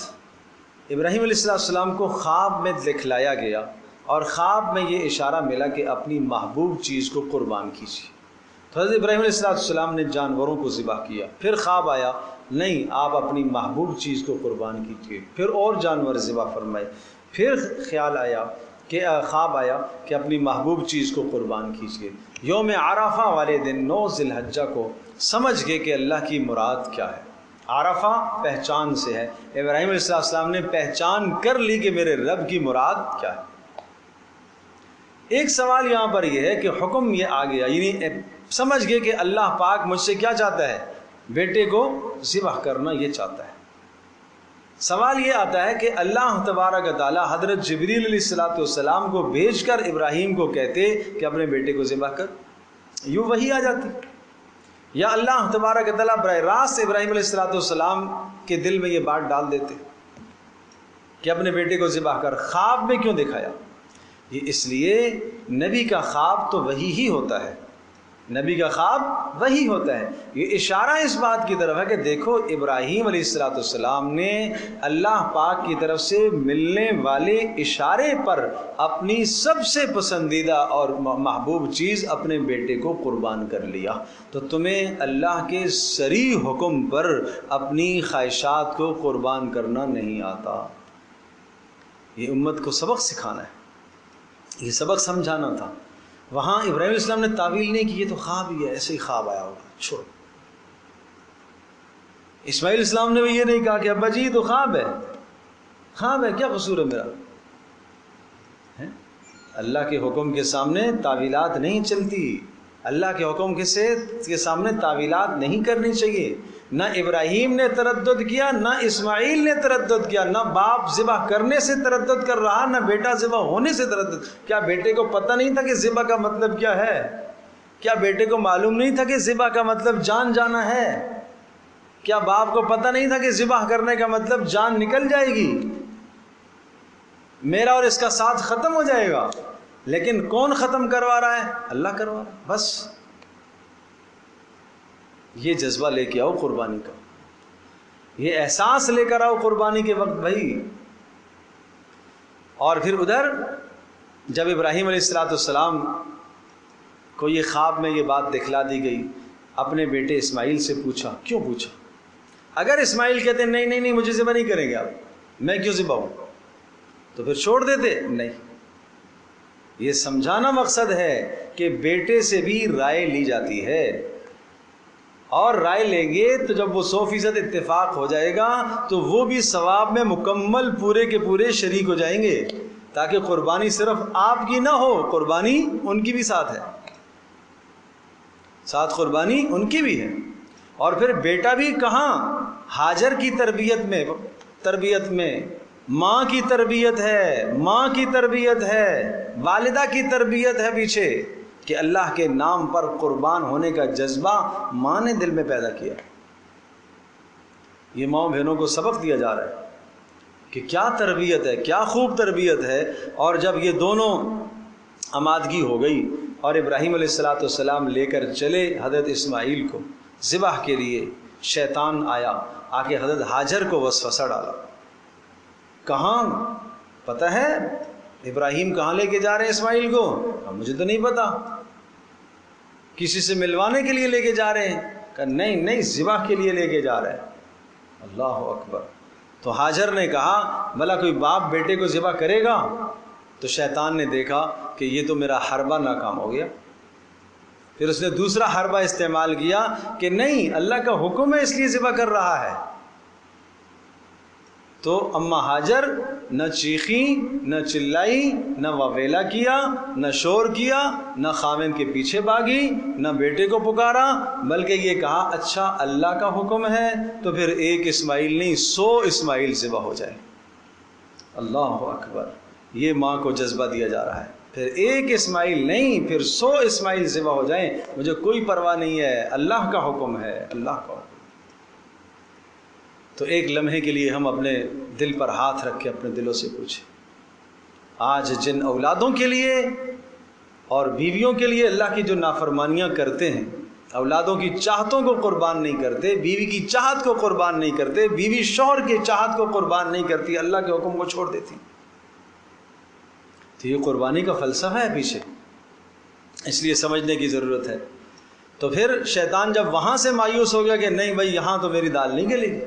ابراہیم علیہ السلام کو خواب میں دکھلایا گیا، اور خواب میں یہ اشارہ ملا کہ اپنی محبوب چیز کو قربان کیجیے۔ تو حضرت ابراہیم علیہ السلام نے جانوروں کو ذبح کیا، پھر خواب آیا، نہیں، آپ اپنی محبوب چیز کو قربان کیجیے، پھر اور جانور ذبح فرمائے، پھر خواب آیا کہ اپنی محبوب چیز کو قربان کیجیے۔ یوم عرفہ والے دن 9 ذی الحجہ کو سمجھ گئے کہ اللہ کی مراد کیا ہے۔ عرفہ پہچان سے ہے، ابراہیم علیہ السلام نے پہچان کر لی کہ میرے رب کی مراد کیا ہے۔ ایک سوال یہاں پر یہ ہے کہ حکم یہ آ گیا، یعنی سمجھ گئے کہ اللہ پاک مجھ سے کیا چاہتا ہے، بیٹے کو ذبح کرنا یہ چاہتا ہے۔ سوال یہ آتا ہے کہ اللہ تبارک و تعالیٰ حضرت جبریل علیہ السلام کو بھیج کر ابراہیم کو کہتے کہ اپنے بیٹے کو ذبح کر، یوں وہی آ جاتی، یا اللہ تبارک و تعالیٰ براہ راست ابراہیم علیہ السلام کے دل میں یہ بات ڈال دیتے کہ اپنے بیٹے کو ذبح کر۔ خواب میں کیوں دکھایا؟ یہ اس لیے نبی کا خواب تو وہی ہی ہوتا ہے، نبی کا خواب وہی ہوتا ہے. یہ اشارہ اس بات کی طرف ہے کہ دیکھو ابراہیم علیہ السلام نے اللہ پاک کی طرف سے ملنے والے اشارے پر اپنی سب سے پسندیدہ اور محبوب چیز اپنے بیٹے کو قربان کر لیا. تو تمہیں اللہ کے صریح حکم پر اپنی خواہشات کو قربان کرنا نہیں آتا. یہ امت کو سبق سکھانا ہے, یہ سبق سمجھانا تھا. وہاں ابراہیم علیہ السلام نے تعویل نہیں کی یہ تو خواب ہی ہے, ایسے ہی خواب آیا ہوگا, چھوڑو. اسماعیل السلام نے بھی یہ نہیں کہا کہ ابا جی یہ تو خواب ہے, خواب ہے کیا قصور ہے میرا. اللہ کے حکم کے سامنے تعویلات نہیں چلتی, اللہ کے حکم کے سامنے تعویلات نہیں کرنی چاہیے. نہ ابراہیم نے تردد کیا, نہ اسماعیل نے تردد کیا, نہ باپ ذبح کرنے سے تردد کر رہا, نہ بیٹا ذبح ہونے سے تردد. کیا بیٹے کو پتہ نہیں تھا کہ ذبح کا مطلب کیا ہے؟ کیا بیٹے کو معلوم نہیں تھا کہ ذبح کا مطلب جان جانا ہے؟ کیا باپ کو پتہ نہیں تھا کہ ذبح کرنے کا مطلب جان نکل جائے گی, میرا اور اس کا ساتھ ختم ہو جائے گا؟ لیکن کون ختم کروا رہا ہے؟ اللہ کروا رہا ہے. بس یہ جذبہ لے کے آؤ قربانی کا, یہ احساس لے کر آؤ قربانی کے وقت بھائی. اور پھر ادھر جب ابراہیم علیہ السلام کو یہ خواب میں یہ بات دکھلا دی گئی, اپنے بیٹے اسماعیل سے پوچھا. کیوں پوچھا؟ اگر اسماعیل کہتے نہیں نہیں نہیں مجھے ذبح نہیں کریں گے آپ, میں کیوں ذبح ہوں, تو پھر چھوڑ دیتے. نہیں, یہ سمجھانا مقصد ہے کہ بیٹے سے بھی رائے لی جاتی ہے, اور رائے لیں گے تو جب وہ 100% اتفاق ہو جائے گا تو وہ بھی ثواب میں مکمل پورے کے پورے شریک ہو جائیں گے, تاکہ قربانی صرف آپ کی نہ ہو, قربانی ان کی بھی ساتھ ہے, ساتھ قربانی ان کی بھی ہے. اور پھر بیٹا بھی کہاں, ہاجر کی تربیت میں ماں کی تربیت ہے, ماں کی تربیت ہے, والدہ کی تربیت ہے پیچھے, کہ اللہ کے نام پر قربان ہونے کا جذبہ ماں نے دل میں پیدا کیا. یہ ماں بہنوں کو سبق دیا جا رہا ہے کہ کیا تربیت ہے, کیا خوب تربیت ہے. اور جب یہ دونوں آمادگی ہو گئی اور ابراہیم علیہ السلام لے کر چلے حضرت اسماعیل کو ذبح کے لیے, شیطان آیا, آ کے حضرت ہاجر کو وسوسہ ڈالا. کہاں پتہ ہے ابراہیم کہاں لے کے جا رہے ہیں اسماعیل کو؟ مجھے تو نہیں پتا, کسی سے ملوانے کے لیے لے کے جا رہے ہیں. کہا نہیں نہیں ذبح کے لیے لے کے جا رہے ہیں. اللہ اکبر. تو ہاجر نے کہا بھلا کوئی باپ بیٹے کو ذبح کرے گا؟ تو شیطان نے دیکھا کہ یہ تو میرا حربہ ناکام ہو گیا. پھر اس نے دوسرا حربہ استعمال کیا کہ نہیں اللہ کا حکم ہے اس لیے ذبح کر رہا ہے. تو اما ہاجر نہ چیخی, نہ چلائی, نہ وویلا کیا, نہ شور کیا, نہ خاوند کے پیچھے بھاگی, نہ بیٹے کو پکارا, بلکہ یہ کہا اچھا اللہ کا حکم ہے تو پھر ایک اسماعیل نہیں 100 اسماعیل ذبح ہو جائے. اللہ اکبر. یہ ماں کو جذبہ دیا جا رہا ہے, پھر ایک اسماعیل نہیں پھر 100 اسماعیل ذبح ہو جائیں, مجھے کوئی پرواہ نہیں ہے, اللہ کا حکم ہے, اللہ کا حکم. تو ایک لمحے کے لیے ہم اپنے دل پر ہاتھ رکھ کے اپنے دلوں سے پوچھیں, آج جن اولادوں کے لیے اور بیویوں کے لیے اللہ کی جو نافرمانیاں کرتے ہیں, اولادوں کی چاہتوں کو قربان نہیں کرتے, بیوی کی چاہت کو قربان نہیں کرتے, بیوی شوہر کی چاہت کو قربان نہیں کرتی, اللہ کے حکم کو چھوڑ دیتی, تو یہ قربانی کا فلسفہ ہے پیچھے, اس لیے سمجھنے کی ضرورت ہے. تو پھر شیطان جب وہاں سے مایوس ہو گیا کہ نہیں بھائی یہاں تو میری دال نہیں گلے گی,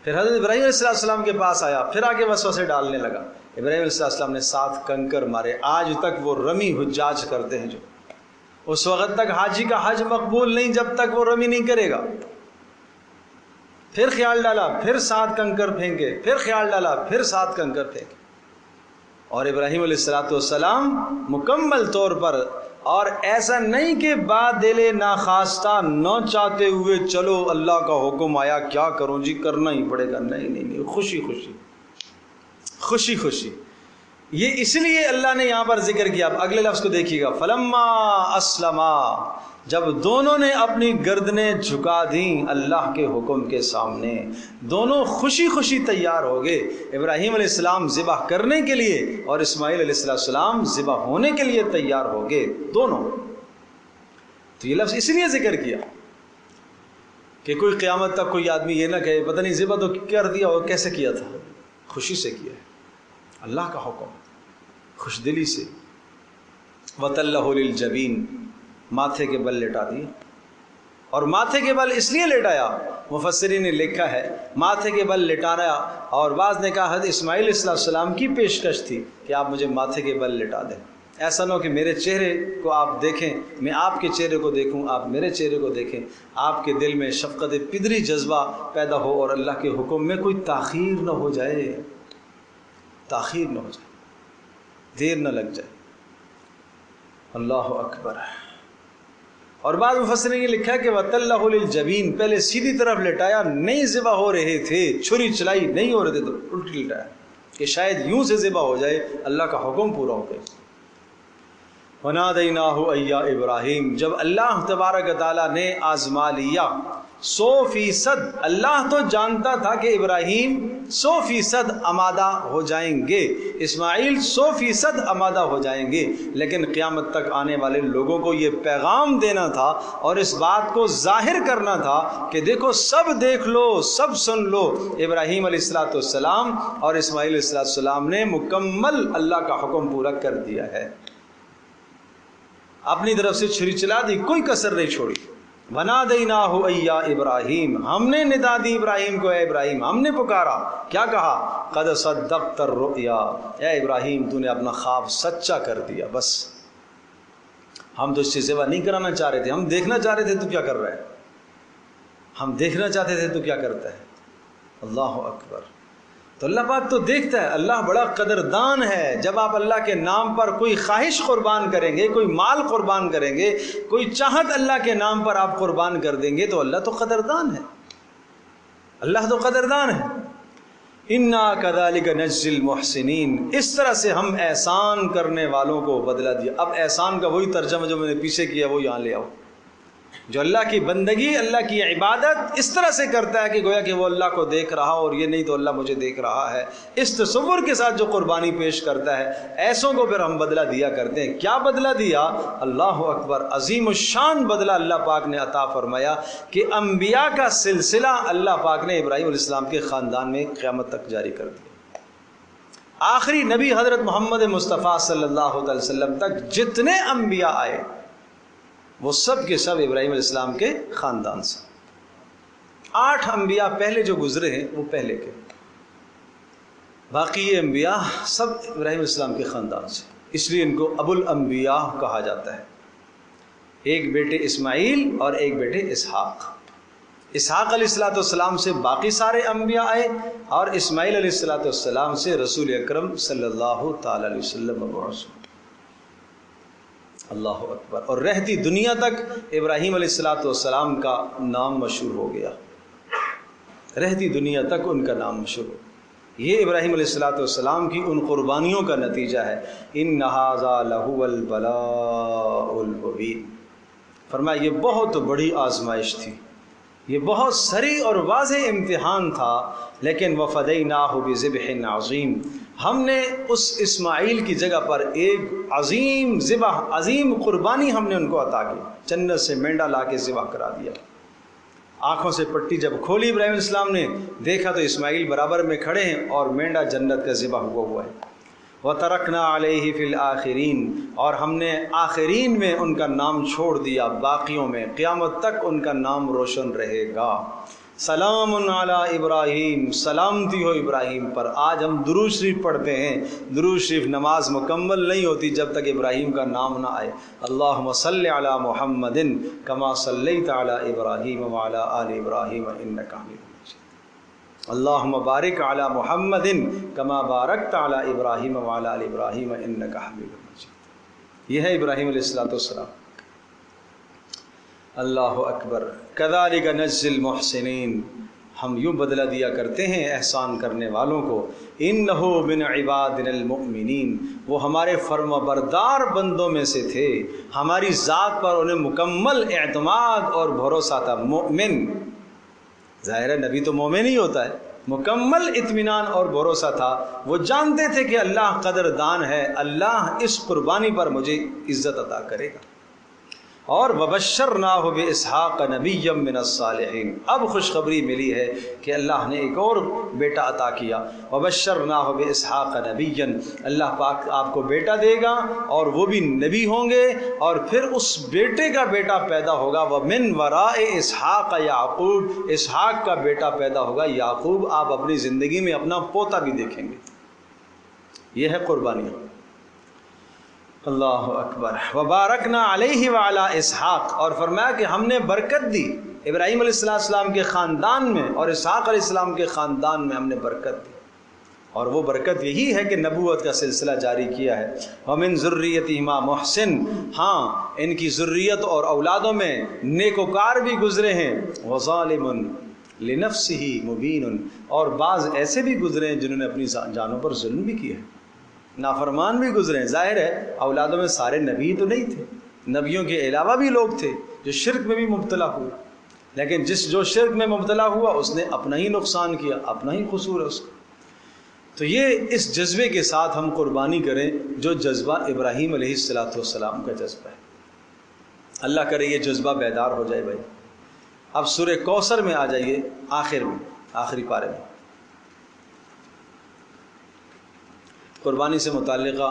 پھر حضرت ابراہیم علیہ السلام کے پاس آیا, پھر آگے وسوسے ڈالنے لگا. ابراہیم علیہ السلام نے 7 کنکر مارے. آج تک وہ رمی حجاج کرتے ہیں, جو اس وقت تک حاجی کا حج مقبول نہیں جب تک وہ رمی نہیں کرے گا. پھر خیال ڈالا, پھر 7 کنکر پھینکے, پھر خیال ڈالا, پھر 7 کنکر پھینکے. اور ابراہیم علیہ السلام مکمل طور پر, اور ایسا نہیں کہ بادل ناخواستہ نہ چاہتے ہوئے چلو اللہ کا حکم آیا کیا کروں جی کرنا ہی پڑے گا, نہیں نہیں نہیں, خوشی خوشی خوشی خوشی. یہ اس لیے اللہ نے یہاں پر ذکر کیا. اب اگلے لفظ کو دیکھیے گا, فلما اسلما, جب دونوں نے اپنی گردنیں جھکا دیں اللہ کے حکم کے سامنے, دونوں خوشی خوشی تیار ہو گئے. ابراہیم علیہ السلام ذبح کرنے کے لیے اور اسماعیل علیہ السلام ذبح ہونے کے لیے تیار ہو گئے دونوں. تو یہ لفظ اس لیے ذکر کیا کہ کوئی قیامت تک کوئی آدمی یہ نہ کہے پتہ نہیں ذبح تو کر دیا اور کیسے کیا تھا. خوشی سے کیا ہے، اللہ کا حکم، خوش دلی سے. وَتَلَّهُ لِلْجَبِينِ، ماتھے کے بل لٹا دیا. اور ماتھے کے بل اس لیے لٹایا، مفسرین نے لکھا ہے ماتھے کے بل لٹانا، اور بعض نے کہا حضرت اسماعیل علیہ السلام کی پیشکش تھی کہ آپ مجھے ماتھے کے بل لٹا دیں. ایسا نہ ہو کہ میرے چہرے کو آپ دیکھیں، میں آپ کے چہرے کو دیکھوں، آپ میرے چہرے کو دیکھیں، آپ کے دل میں شفقت پدری جذبہ پیدا ہو اور اللہ کے حکم میں کوئی تاخیر نہ ہو جائے، تاخیر نہ ہو جائے، دیر نہ لگ جائے. اللہ اکبر. اور بعض مفسرین نے لکھا کہ وَتَلَّهُ لِلْجَبِينِ، پہلے سیدھی طرف لٹایا، نہیں ذبح ہو رہے تھے، چھری چلائی نہیں ہو رہے تھے تو الٹی لٹایا کہ شاید یوں سے ذبح ہو جائے، اللہ کا حکم پورا ہو گیا. وَنَادَيْنَاهُ أَيَّا إِبْرَاهِيمُ، جب اللہ تبارک تعالیٰ نے آزما لیا 100%، اللہ تو جانتا تھا کہ ابراہیم 100% آمادہ ہو جائیں گے، اسماعیل 100% آمادہ ہو جائیں گے، لیکن قیامت تک آنے والے لوگوں کو یہ پیغام دینا تھا اور اس بات کو ظاہر کرنا تھا کہ دیکھو سب دیکھ لو، سب سن لو، ابراہیم علیہ السلام اور اسماعیل علیہ السلام نے مکمل اللہ کا حکم پورا کر دیا ہے، اپنی طرف سے چھری چلا دی، کوئی کسر نہیں چھوڑی. وَنَادَيْنَاهُ أَيَّا إِبْرَاهِيمُ، ہم نے ندا دی ابراہیم کو، اے ابراہیم، ہم نے پکارا، کیا کہا؟ قَدْ صَدَّقْتَ الرُّؤْيَا، اے ابراہیم تو نے اپنا خواب سچا کر دیا. بس ہم تو اس سے ذبح نہیں کرانا چاہ رہے تھے، ہم دیکھنا چاہ رہے تھے تو کیا کر رہا ہے، ہم دیکھنا چاہتے تھے تو کیا کرتا ہے. اللہ اکبر. تو اللہ پاک تو دیکھتا ہے، اللہ بڑا قدردان ہے. جب آپ اللہ کے نام پر کوئی خواہش قربان کریں گے، کوئی مال قربان کریں گے، کوئی چاہت اللہ کے نام پر آپ قربان کر دیں گے تو اللہ تو قدردان ہے، اللہ تو قدردان ہے. اِنَّا كَذَلِكَ نَجْزِي الْمُحْسِنِينَ، اس طرح سے ہم احسان کرنے والوں کو بدلہ دیا. اب احسان کا وہی ترجمہ جو میں نے پیچھے کیا وہ یہاں لے آؤ. جو اللہ کی بندگی، اللہ کی عبادت اس طرح سے کرتا ہے کہ گویا کہ وہ اللہ کو دیکھ رہا اور یہ نہیں تو اللہ مجھے دیکھ رہا ہے، اس تصور کے ساتھ جو قربانی پیش کرتا ہے، ایسوں کو پھر ہم بدلہ دیا کرتے ہیں. کیا بدلہ دیا؟ اللہ اکبر. عظیم الشان بدلہ اللہ پاک نے عطا فرمایا کہ انبیاء کا سلسلہ اللہ پاک نے ابراہیم علیہ السلام کے خاندان میں قیامت تک جاری کر دیا. آخری نبی حضرت محمد مصطفیٰ صلی اللہ علیہ وسلم تک جتنے انبیاء آئے وہ سب کے سب ابراہیم علیہ السلام کے خاندان سے. 8 انبیاء پہلے جو گزرے ہیں وہ پہلے کے، باقی یہ انبیاء سب ابراہیم علیہ السلام کے خاندان سے، اس لیے ان کو ابو الانبیاء کہا جاتا ہے. ایک بیٹے اسماعیل اور ایک بیٹے اسحاق. اسحاق علیہ السلام سے باقی سارے انبیاء آئے اور اسماعیل علیہ السلام سے رسول اکرم صلی اللہ تعالی علیہ وسلم مبعوث. اللہ اکبر. اور رہتی دنیا تک ابراہیم علیہ السلام کا نام مشہور ہو گیا، رہتی دنیا تک ان کا نام مشہور ہو. یہ ابراہیم علیہ السلام کی ان قربانیوں کا نتیجہ ہے. ان ھذا لہو البلاء المبین. فرمایا یہ بہت بڑی آزمائش تھی، یہ بہت سری اور واضح امتحان تھا، لیکن وفدیناہ بذبح عظیم، ہم نے اس اسماعیل کی جگہ پر ایک عظیم ذبح، عظیم قربانی ہم نے ان کو عطا کی. جنت سے مینڈا لا کے ذبح کرا دیا. آنکھوں سے پٹی جب کھولی ابراہیم علیہ السلام نے، دیکھا تو اسماعیل برابر میں کھڑے ہیں اور مینڈا جنت کا ذبح ہوا ہے. وَتَرَكْنَا عَلَيْهِ فِي الْآخِرِينَ، اور ہم نے آخرین میں ان کا نام چھوڑ دیا، باقیوں میں قیامت تک ان کا نام روشن رہے گا. سلام علی ابراہیم، سلامتی ہو ابراہیم پر. آج ہم درود شریف پڑھتے ہیں، درود شریف نماز مکمل نہیں ہوتی جب تک ابراہیم کا نام نہ آئے. اللہم صلی علی محمد کما صلیت علی ابراہیم وعلی آل ابراہیم انک حمید مجید. اللہم بارک علی محمد کما بارکت علی ابراہیم وعلی آل ابراہیم انک حمید مجید. یہ ہے ابراہیم علیہ السلام. اللہ اکبر. کذالک نجزی المحسنین، ہم یوں بدلہ دیا کرتے ہیں احسان کرنے والوں کو. انہ من عبادنا المؤمنین، وہ ہمارے فرما بردار بندوں میں سے تھے، ہماری ذات پر انہیں مکمل اعتماد اور بھروسہ تھا. مؤمن، ظاہر ہے نبی تو مومن ہی ہوتا ہے، مکمل اطمینان اور بھروسہ تھا. وہ جانتے تھے کہ اللہ قدردان ہے، اللہ اس قربانی پر مجھے عزت عطا کرے گا. اور وبشرناہ باسحاق نبیا من الصالحین، اب خوشخبری ملی ہے کہ اللہ نے ایک اور بیٹا عطا کیا. وبشرناہ باسحاق نبیا، اللہ پاک آپ کو بیٹا دے گا اور وہ بھی نبی ہوں گے، اور پھر اس بیٹے کا بیٹا پیدا ہوگا. ومن وراء اسحاق یعقوب، اسحاق کا بیٹا پیدا ہوگا یعقوب. آپ اپنی زندگی میں اپنا پوتا بھی دیکھیں گے. یہ ہے قربانیاں. اللہ اکبر. وبارکنا علیہ وعلی اسحاق، اور فرمایا کہ ہم نے برکت دی ابراہیم علیہ السلام کے خاندان میں اور اسحاق علیہ السلام کے خاندان میں ہم نے برکت دی. اور وہ برکت یہی ہے کہ نبوت کا سلسلہ جاری کیا ہے. ومن ذریتہما محسن، ہاں ان کی ذریت اور اولادوں میں نیکوکار بھی گزرے ہیں. وظالم لنفسہ مبین، اور بعض ایسے بھی گزرے ہیں جنہوں نے اپنی جانوں پر ظلم بھی کیا ہے، نافرمان بھی گزرے ہیں. ظاہر ہے اولادوں میں سارے نبی تو نہیں تھے، نبیوں کے علاوہ بھی لوگ تھے جو شرک میں بھی مبتلا ہوئے، لیکن جو شرک میں مبتلا ہوا اس نے اپنا ہی نقصان کیا، اپنا ہی قصور ہے اس کا. تو یہ اس جذبے کے ساتھ ہم قربانی کریں جو جذبہ ابراہیم علیہ السلام کا جذبہ ہے. اللہ کرے یہ جذبہ بیدار ہو جائے بھائی. اب سورہ کوثر میں آ جائیے، آخر میں، آخری پارے میں قربانی سے متعلقہ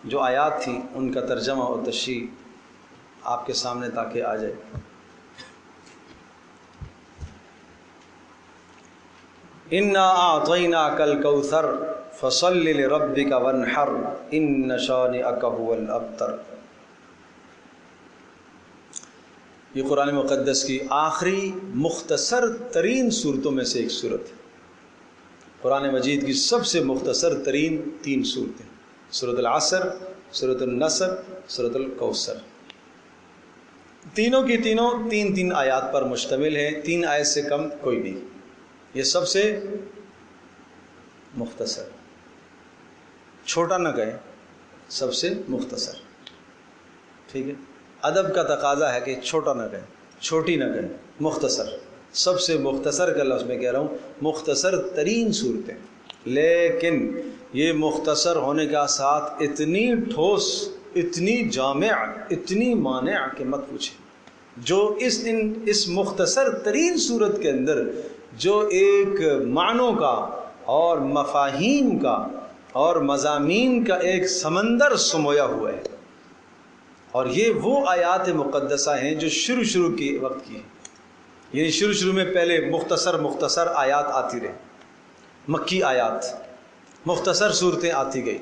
جو آیات تھیں ان کا ترجمہ اور تشریح آپ کے سامنے تاکہ آ جائے. انا اعطیناک الکوثر فصل لربک وانحر ان شانئک هو الابتر. یہ قرآن مقدس کی آخری مختصر ترین صورتوں میں سے ایک صورت ہے. قرآن مجید کی سب سے مختصر ترین 3 صورتیں، سورۃ العصر، سورۃ النصر، سورۃ الکوثر. تینوں کی تینوں 3 آیات پر مشتمل ہیں، 3 آیت سے کم کوئی نہیں. یہ سب سے مختصر، چھوٹا نہ کہیں، سب سے مختصر. ٹھیک ہے، ادب کا تقاضا ہے کہ چھوٹا نہ کہیں، چھوٹی نہ کہیں، مختصر. سب سے مختصر کا لفظ میں کہہ رہا ہوں، مختصر ترین صورتیں. لیکن یہ مختصر ہونے کا ساتھ اتنی ٹھوس، اتنی جامع، اتنی مانع کہ مت پوچھیں. جو اس مختصر ترین صورت کے اندر جو ایک معنوں کا اور مفاہیم کا اور مضامین کا ایک سمندر سمویا ہوا ہے. اور یہ وہ آیات مقدسہ ہیں جو شروع کے وقت کی ہیں. یعنی شروع میں پہلے مختصر آیات آتی رہی، مکی آیات، مختصر صورتیں آتی گئی،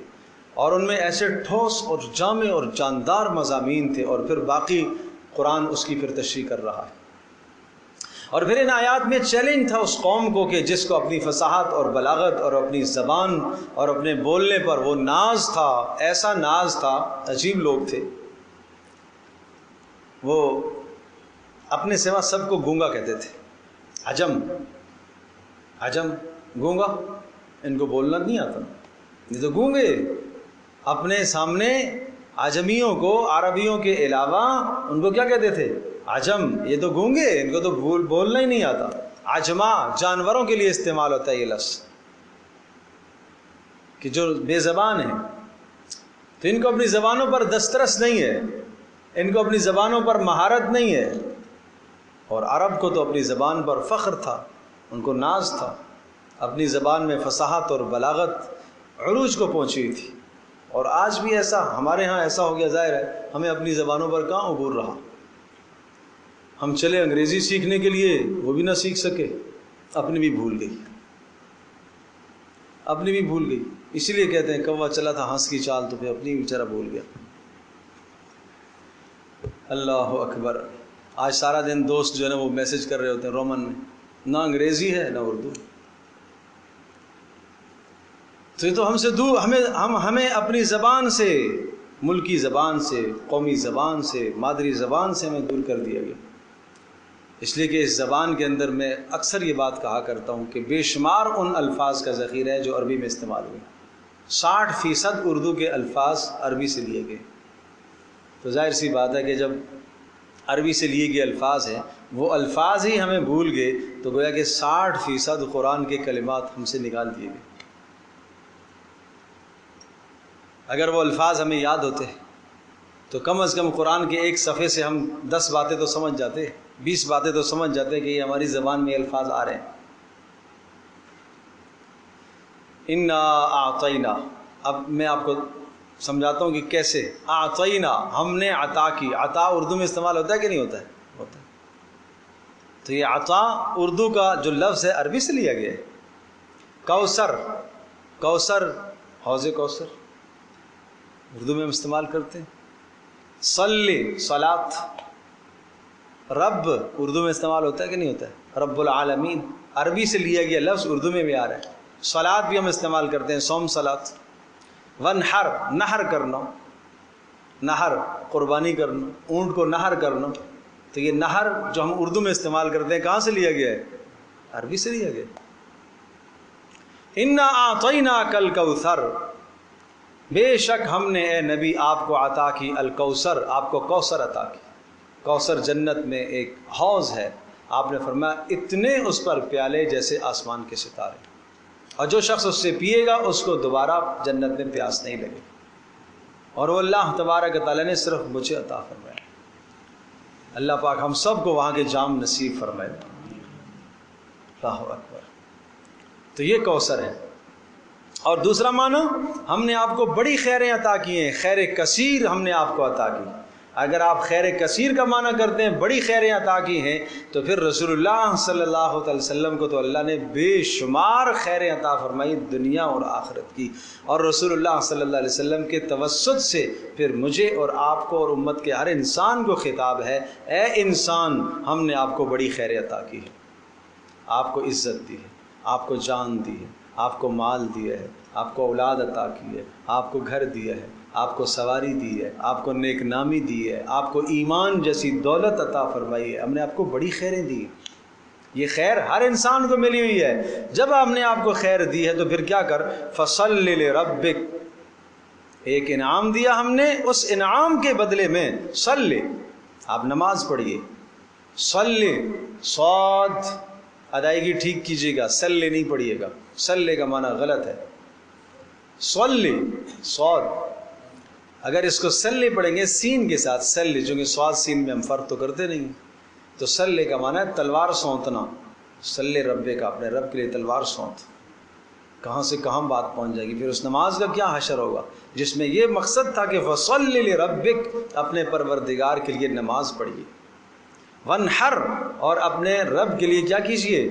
اور ان میں ایسے ٹھوس اور جامع اور جاندار مضامین تھے، اور پھر باقی قرآن اس کی پھر تشریح کر رہا ہے. اور پھر ان آیات میں چیلنج تھا اس قوم کو کہ جس کو اپنی فصاحت اور بلاغت اور اپنی زبان اور اپنے بولنے پر وہ ناز تھا، ایسا ناز تھا، عجیب لوگ تھے. وہ اپنے سوا سب کو گونگا کہتے تھے. عجم گونگا، ان کو بولنا نہیں آتا، یہ تو گونگے. اپنے سامنے عجمیوں کو، عربیوں کے علاوہ ان کو کیا کہتے تھے؟ عجم. یہ تو گونگے، ان کو تو بولنا ہی نہیں آتا. عجما جانوروں کے لیے استعمال ہوتا ہے یہ لفظ، کہ جو بے زبان ہیں. تو ان کو اپنی زبانوں پر دسترس نہیں ہے، ان کو اپنی زبانوں پر مہارت نہیں ہے. اور عرب کو تو اپنی زبان پر فخر تھا، ان کو ناز تھا. اپنی زبان میں فصاحت اور بلاغت عروج کو پہنچی ہوئی تھی. اور آج بھی ایسا، ہمارے ہاں ایسا ہو گیا. ظاہر ہے ہمیں اپنی زبانوں پر کہاں عبور رہا. ہم چلے انگریزی سیکھنے کے لیے، وہ بھی نہ سیکھ سکے، اپنی بھی بھول گئی، اپنی بھی بھول گئی. اسی لیے کہتے ہیں کوا چلا تھا ہنس کی چال، تو پھر اپنی بیچارہ بھول گیا. اللہ اکبر. آج سارا دن دوست جو ہے نا وہ میسج کر رہے ہوتے ہیں رومن میں، نہ انگریزی ہے نہ اردو. تو یہ تو ہم سے دور، ہمیں اپنی زبان سے، ملکی زبان سے، قومی زبان سے، مادری زبان سے ہمیں دور کر دیا گیا. اس لیے کہ اس زبان کے اندر میں اکثر یہ بات کہا کرتا ہوں کہ بے شمار ان الفاظ کا ذخیرہ ہے جو عربی میں استعمال ہوئے. 60% اردو کے الفاظ عربی سے لیے گئے. تو ظاہر سی بات ہے کہ جب عربی سے لیے گئے الفاظ ہیں، وہ الفاظ ہی ہمیں بھول گئے، تو گویا کہ 60% قرآن کے کلمات ہم سے نکال دیے گئے. اگر وہ الفاظ ہمیں یاد ہوتے تو کم از کم قرآن کے ایک صفحے سے ہم 10 باتیں تو سمجھ جاتے، 20 باتیں تو سمجھ جاتے کہ یہ ہماری زبان میں الفاظ آ رہے ہیں۔ انا اعطینا، اب میں آپ کو سمجھاتا ہوں کہ کیسے۔ اعطینا، ہم نے عطا کی۔ عطا اردو میں استعمال ہوتا ہے کہ نہیں ہوتا ہے؟ ہوتا ہے۔ تو یہ عطا اردو کا جو لفظ ہے عربی سے لیا گیا ہے۔ کوثر، کوثر، حوض کوثر اردو میں ہم استعمال کرتے ہیں۔ صلی، صلاۃ۔ رب اردو میں استعمال ہوتا ہے کہ نہیں ہوتا ہے؟ رب العالمین عربی سے لیا گیا لفظ اردو میں بھی آ رہا ہے۔ صلاۃ بھی ہم استعمال کرتے ہیں، صوم صلاۃ۔ ونحر، نحر کرنا، نحر قربانی کرنا، اونٹ کو نحر کرنا۔ تو یہ نحر جو ہم اردو میں استعمال کرتے ہیں کہاں سے لیا گیا ہے؟ عربی سے لیا گیا۔ انا اعطیناک الکوثر، بے شک ہم نے اے نبی آپ کو عطا کی الکوثر، آپ کو کوثر عطا کی۔ کوثر جنت میں ایک حوض ہے، آپ نے فرمایا اتنے اس پر پیالے جیسے آسمان کے ستارے، اور جو شخص اس سے پیے گا اس کو دوبارہ جنت میں پیاس نہیں لگے، اور وہ اللہ تبارک تعالیٰ نے صرف مجھے عطا فرمایا۔ اللہ پاک ہم سب کو وہاں کے جام نصیب فرمائے۔ اللہ اکبر۔ تو یہ کوثر ہے۔ اور دوسرا معنی، ہم نے آپ کو بڑی خیریں عطا کی ہیں، خیر کثیر ہم نے آپ کو عطا کی۔ اگر آپ خیر کثیر کا معنی کرتے ہیں بڑی خیریں عطا کی ہیں، تو پھر رسول اللہ صلی اللہ علیہ وسلم کو تو اللہ نے بے شمار خیریں عطا فرمائی دنیا اور آخرت کی، اور رسول اللہ صلی اللہ علیہ وسلم کے توسط سے پھر مجھے اور آپ کو اور امت کے ہر انسان کو خطاب ہے، اے انسان ہم نے آپ کو بڑی خیریں عطا کی ہے، آپ کو عزت دی ہے، آپ کو جان دی ہے، آپ کو مال دیا ہے، آپ کو اولاد عطا کی ہے، آپ کو گھر دیا ہے، آپ کو سواری دی ہے، آپ کو نیک نامی دی ہے، آپ کو ایمان جیسی دولت عطا فرمائی ہے، ہم نے آپ کو بڑی خیریں دی ہیں۔ یہ خیر ہر انسان کو ملی ہوئی ہے۔ جب ہم نے آپ کو خیر دی ہے تو پھر کیا کر، فصلی لربک، ایک انعام دیا ہم نے، اس انعام کے بدلے میں صلی، آپ نماز پڑھیے۔ صلی، صاد ادائیگی ٹھیک کیجیے گا، صلی نہیں پڑھیے گا، صلی کا معنی غلط ہے۔ صلی، صاد، اگر اس کو صلی پڑھیں گے سین کے ساتھ، صلی، جو کہ صاد سین میں ہم فرق تو کرتے نہیں، تو صلی کا معنی ہے تلوار سونتنا۔ صلی ربے کا، اپنے رب کے لیے تلوار سونت، کہاں سے کہاں بات پہنچ جائے گی۔ پھر اس نماز کا کیا حشر ہوگا جس میں یہ مقصد تھا کہ فصلی لربک، اپنے پروردگار کے لیے نماز پڑھیے۔ ونحر، اور اپنے رب کے لیے کیا کیجئے،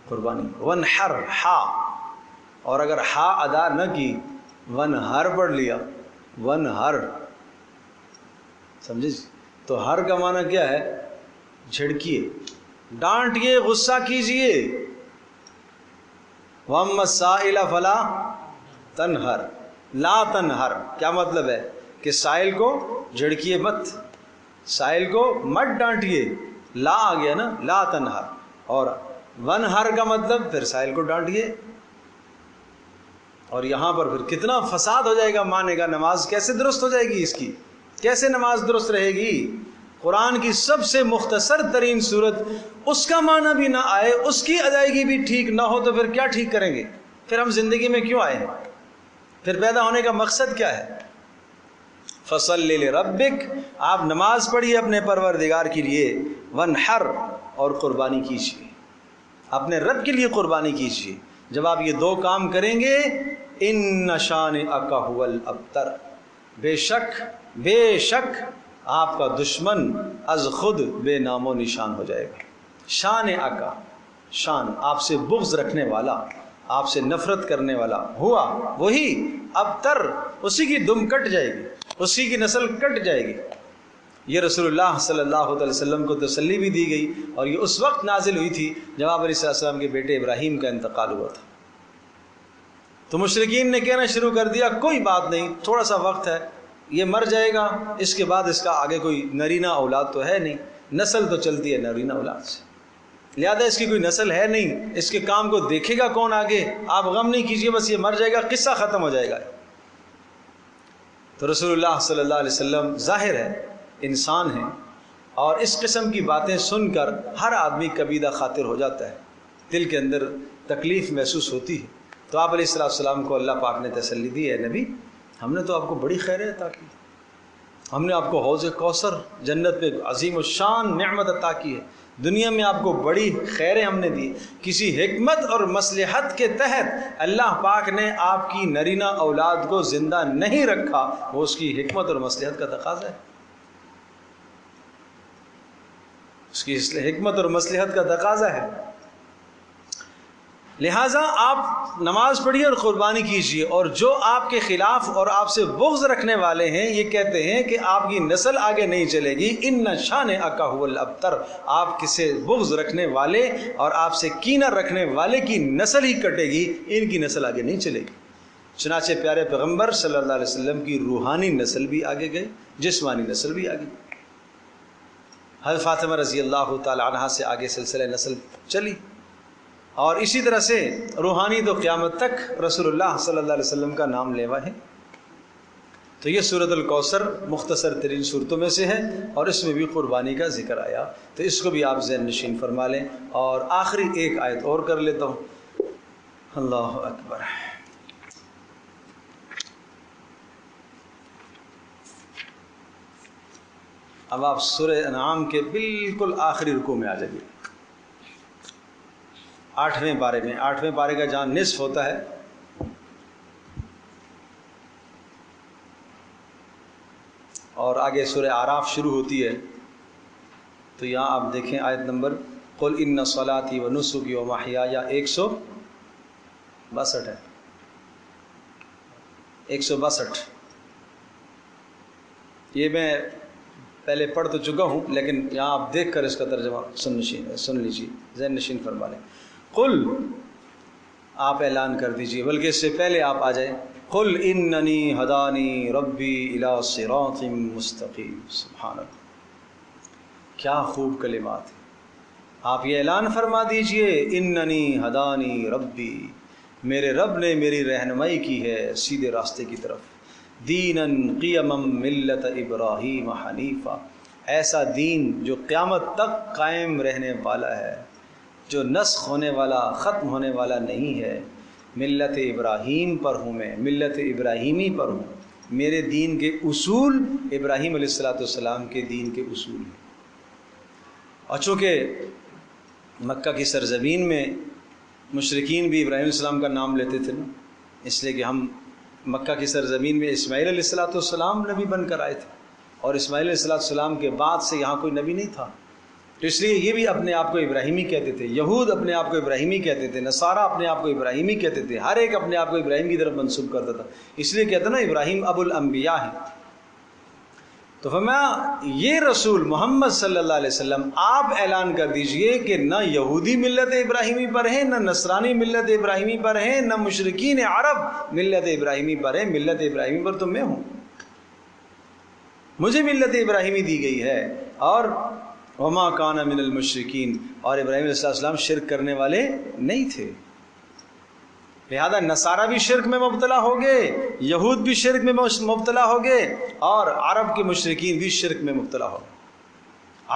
قربانی۔ ونحر، ہا، اور اگر ہا ادا نہ کی، ونہر پڑھ لیا، ونہر، سمجھے؟ تو ہر کا معنی کیا ہے، جھڑکیے، ڈانٹیے، غصہ کیجئے۔ وَأَمَّا السَّائِلَ فَلَا تَنْهَرْ، لا تنہر، کیا مطلب ہے کہ سائل کو جھڑکیے مت، سائل کو مت ڈانٹیے، لا آ گیا نا، لا تنہر، اور ونہر کا مطلب پھر سائل کو ڈانٹیے۔ اور یہاں پر پھر کتنا فساد ہو جائے گا معنی کا، نماز کیسے درست ہو جائے گی، اس کی کیسے نماز درست رہے گی؟ قرآن کی سب سے مختصر ترین صورت، اس کا معنی بھی نہ آئے، اس کی ادائیگی بھی ٹھیک نہ ہو، تو پھر کیا ٹھیک کریں گے؟ پھر ہم زندگی میں کیوں آئے ہیں؟ پھر پیدا ہونے کا مقصد کیا ہے؟ فصلی لربک، آپ نماز پڑھیے اپنے پروردگار کے لیے، ونحر، اور قربانی کیجیے، اپنے رب کے لیے قربانی کیجیے۔ جب آپ یہ دو کام کریں گے، ان شانئک ھو الابتر، بے شک بے شک آپ کا دشمن از خود بے نام و نشان ہو جائے گا۔ شانئک، شان آپ سے بغض رکھنے والا، آپ سے نفرت کرنے والا، ہوا وہی، ابتر، اسی کی دم کٹ جائے گی، اسی کی نسل کٹ جائے گی۔ یہ رسول اللہ صلی اللہ علیہ وسلم کو تسلی بھی دی گئی، اور یہ اس وقت نازل ہوئی تھی جب آپ علیہ السلام کے بیٹے ابراہیم کا انتقال ہوا تھا۔ تو مشرکین نے کہنا شروع کر دیا کوئی بات نہیں، تھوڑا سا وقت ہے، یہ مر جائے گا، اس کے بعد اس کا آگے کوئی نرینہ اولاد تو ہے نہیں، نسل تو چلتی ہے نرینہ اولاد سے، لہذا اس کی کوئی نسل ہے نہیں، اس کے کام کو دیکھے گا کون آگے، آپ غم نہیں کیجئے، بس یہ مر جائے گا، قصہ ختم ہو جائے گا۔ تو رسول اللہ صلی اللہ علیہ وسلم ظاہر ہے انسان ہیں، اور اس قسم کی باتیں سن کر ہر آدمی کبیدہ خاطر ہو جاتا ہے، دل کے اندر تکلیف محسوس ہوتی ہے۔ تو آپ علیہ السلام کو اللہ پاک نے تسلی دی، ہے نبی ہم نے تو آپ کو بڑی خیریں عطا کی، ہم نے آپ کو حوض کوثر جنت میں عظیم الشان نعمت عطا کی ہے، دنیا میں آپ کو بڑی خیریں ہم نے دی، کسی حکمت اور مصلحت کے تحت اللہ پاک نے آپ کی نرینہ اولاد کو زندہ نہیں رکھا، وہ اس کی حکمت اور مصلحت کا تقاضا ہے، اس کی حکمت اور مصلحت کا تقاضا ہے۔ لہٰذا آپ نماز پڑھیے اور قربانی کیجیے، اور جو آپ کے خلاف اور آپ سے بغض رکھنے والے ہیں یہ کہتے ہیں کہ آپ کی نسل آگے نہیں چلے گی، ان شانئک ھو الابتر، آپ کسے بغض رکھنے والے اور آپ سے کینہ رکھنے والے کی نسل ہی کٹے گی، ان کی نسل آگے نہیں چلے گی۔ چنانچہ پیارے پیغمبر صلی اللہ علیہ وسلم کی روحانی نسل بھی آگے گئی، جسمانی نسل بھی آگے گئی، حضرت فاطمہ رضی اللہ تعالی عنہا سے آگے سلسلہ نسل چلی، اور اسی طرح سے روحانی تو قیامت تک رسول اللہ صلی اللہ علیہ وسلم کا نام لیوا ہے۔ تو یہ سورۃ الکوثر مختصر ترین صورتوں میں سے ہے، اور اس میں بھی قربانی کا ذکر آیا، تو اس کو بھی آپ ذہن نشین فرما لیں، اور آخری ایک آیت اور کر لیتا ہوں۔ اللہ اکبر۔ اب آپ سورہ انعام کے بالکل آخری رکوع میں آ جائیے، 8ویں پارے میں۔ 8ویں پارے کا جہاں نصف ہوتا ہے، اور آگے سورہ اعراف شروع ہوتی ہے، تو یہاں آپ دیکھیں آیت نمبر قل ان صلاتی و نسکی و محیایا 162 ہے، 162۔ یہ میں پہلے پڑھ تو چکا ہوں، لیکن یہاں آپ دیکھ کر اس کا ترجمہ سن لیجیے، ذہن نشین فرما لیں۔ قل، آپ اعلان کر دیجئے، بلکہ اس سے پہلے آپ آ جائیں، قل اننی ہدانی ربی الی صراط مستقیم۔ سبحان اللہ، کیا خوب کلمات ہیں۔ آپ یہ اعلان فرما دیجئے، اننی ہدانی ربی، میرے رب نے میری رہنمائی کی ہے سیدھے راستے کی طرف، دیناً قیما ملت ابراہیم حنیفا، ایسا دین جو قیامت تک قائم رہنے والا ہے، جو نسخ ہونے والا، ختم ہونے والا نہیں ہے۔ ملت ابراہیم پر ہوں میں، ملت ابراہیمی پر ہوں، میرے دین کے اصول ابراہیم علیہ السلام کے دین کے اصول ہیں۔ اور چونکہ مکہ کی سرزمین میں مشرکین بھی ابراہیم علیہ السلام کا نام لیتے تھے نا، اس لیے کہ ہم مکہ کی سرزمین میں اسماعیل علیہ السلام نبی بن کر آئے تھے، اور اسماعیل علیہ السلام کے بعد سے یہاں کوئی نبی نہیں تھا، تو اس لیے یہ بھی اپنے آپ کو ابراہیمی کہتے تھے، یہود اپنے آپ کو ابراہیمی کہتے تھے، نصارہ اپنے آپ کو ابراہیمی کہتے تھے، ہر ایک اپنے آپ کو ابراہیم کی طرف منسوب کرتا تھا، اس لیے کہتے ہیں نا ابراہیم ابو الانبیاء ہے۔ تو فرمایا یہ رسول محمد صلی اللہ علیہ وسلم آپ اعلان کر دیجئے کہ نہ یہودی ملت ابراہیمی پر ہیں، نہ نصرانی ملت ابراہیمی پر ہیں، نہ مشرکین عرب ملت ابراہیمی پر ہیں، ملت ابراہیمی پر تو میں ہوں، مجھے ملت ابراہیمی دی گئی ہے، اور وما کان من المشرکین، اور ابراہیم علیہ السلام شرک کرنے والے نہیں تھے۔ لہذا نصارہ بھی شرک میں مبتلا ہو گئے، یہود بھی شرک میں مبتلا ہو گئے، اور عرب کے مشرکین بھی شرک میں مبتلا ہو گئے۔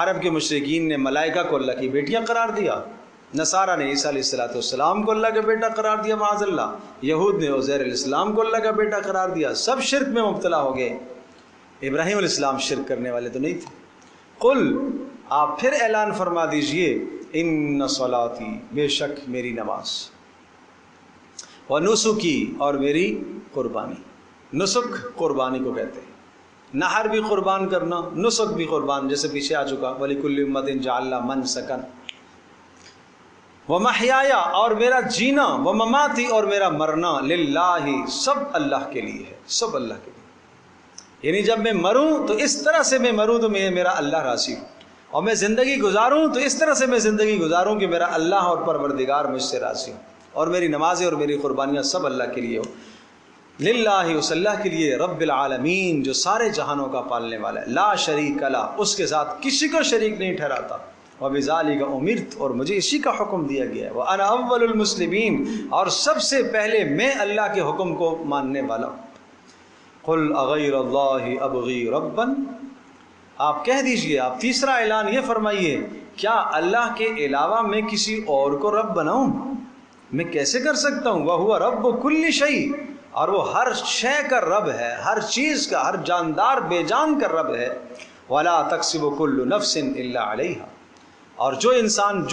عرب کے مشرکین نے ملائکہ کو اللہ کی بیٹیاں قرار دیا، نصارہ نے عیسیٰ علیہ السلام کو اللہ کا بیٹا قرار دیا معاذ اللہ، یہود نے عزیر علیہ السلام کو اللہ کا بیٹا قرار دیا، سب شرک میں مبتلا ہو گئے، ابراہیم علیہ السلام شرک کرنے والے تو نہیں تھے۔ قل، آپ پھر اعلان فرما دیجئے، ان صلاتی، بے شک میری نماز، ونسکی، اور میری قربانی۔ نسک قربانی کو کہتے ہیں، نحر بھی قربان کرنا، نسک بھی قربان، جیسے پیچھے آ چکا وَلِكُلِّ أُمَّةٍ جَعَلْنَا مَنْسَكًا، وَمَحْيَايَ، اور میرا جینا، وَمَمَاتِي، اور میرا مرنا، لِلَّهِ، سب اللہ کے لیے ہے، سب اللہ کے لیے، یعنی جب میں مروں تو اس طرح سے میں مروں تو میرا اللہ راضی ہو، اور میں زندگی گزاروں تو اس طرح سے میں زندگی گزاروں کہ میرا اللہ اور پروردگار مجھ سے راضی ہو، اور میری نمازیں اور میری قربانیاں سب اللہ کے لیے ہو، للہ، اس اللہ کے لیے، رب العالمین، جو سارے جہانوں کا پالنے والا ہے، لا شریک لہ، اس کے ساتھ کسی کو شریک نہیں ٹھہراتا، وبذالک امرت، اور مجھے اسی کا حکم دیا گیا ہے، وانا اول المسلمین، اور سب سے پہلے میں اللہ کے حکم کو ماننے والا ہوں۔ قل اغیر اللہ ابغی ربا، آپ کہہ دیجئے، آپ تیسرا اعلان یہ فرمائیے، کیا اللہ کے علاوہ میں کسی اور کو رب بناؤں؟ میں کیسے کر سکتا ہوں؟ وَهُوَ رَبُّ كُلِّ شَيْءٍ، اور وہ ہر شے کا رب ہے، ہر چیز کا، ہر جاندار بے جان کا رب ہے۔ وَلَا تَكْسِبُ كُلُّ نَفْسٍ إِلَّا عَلَيْهَا، اور جو انسان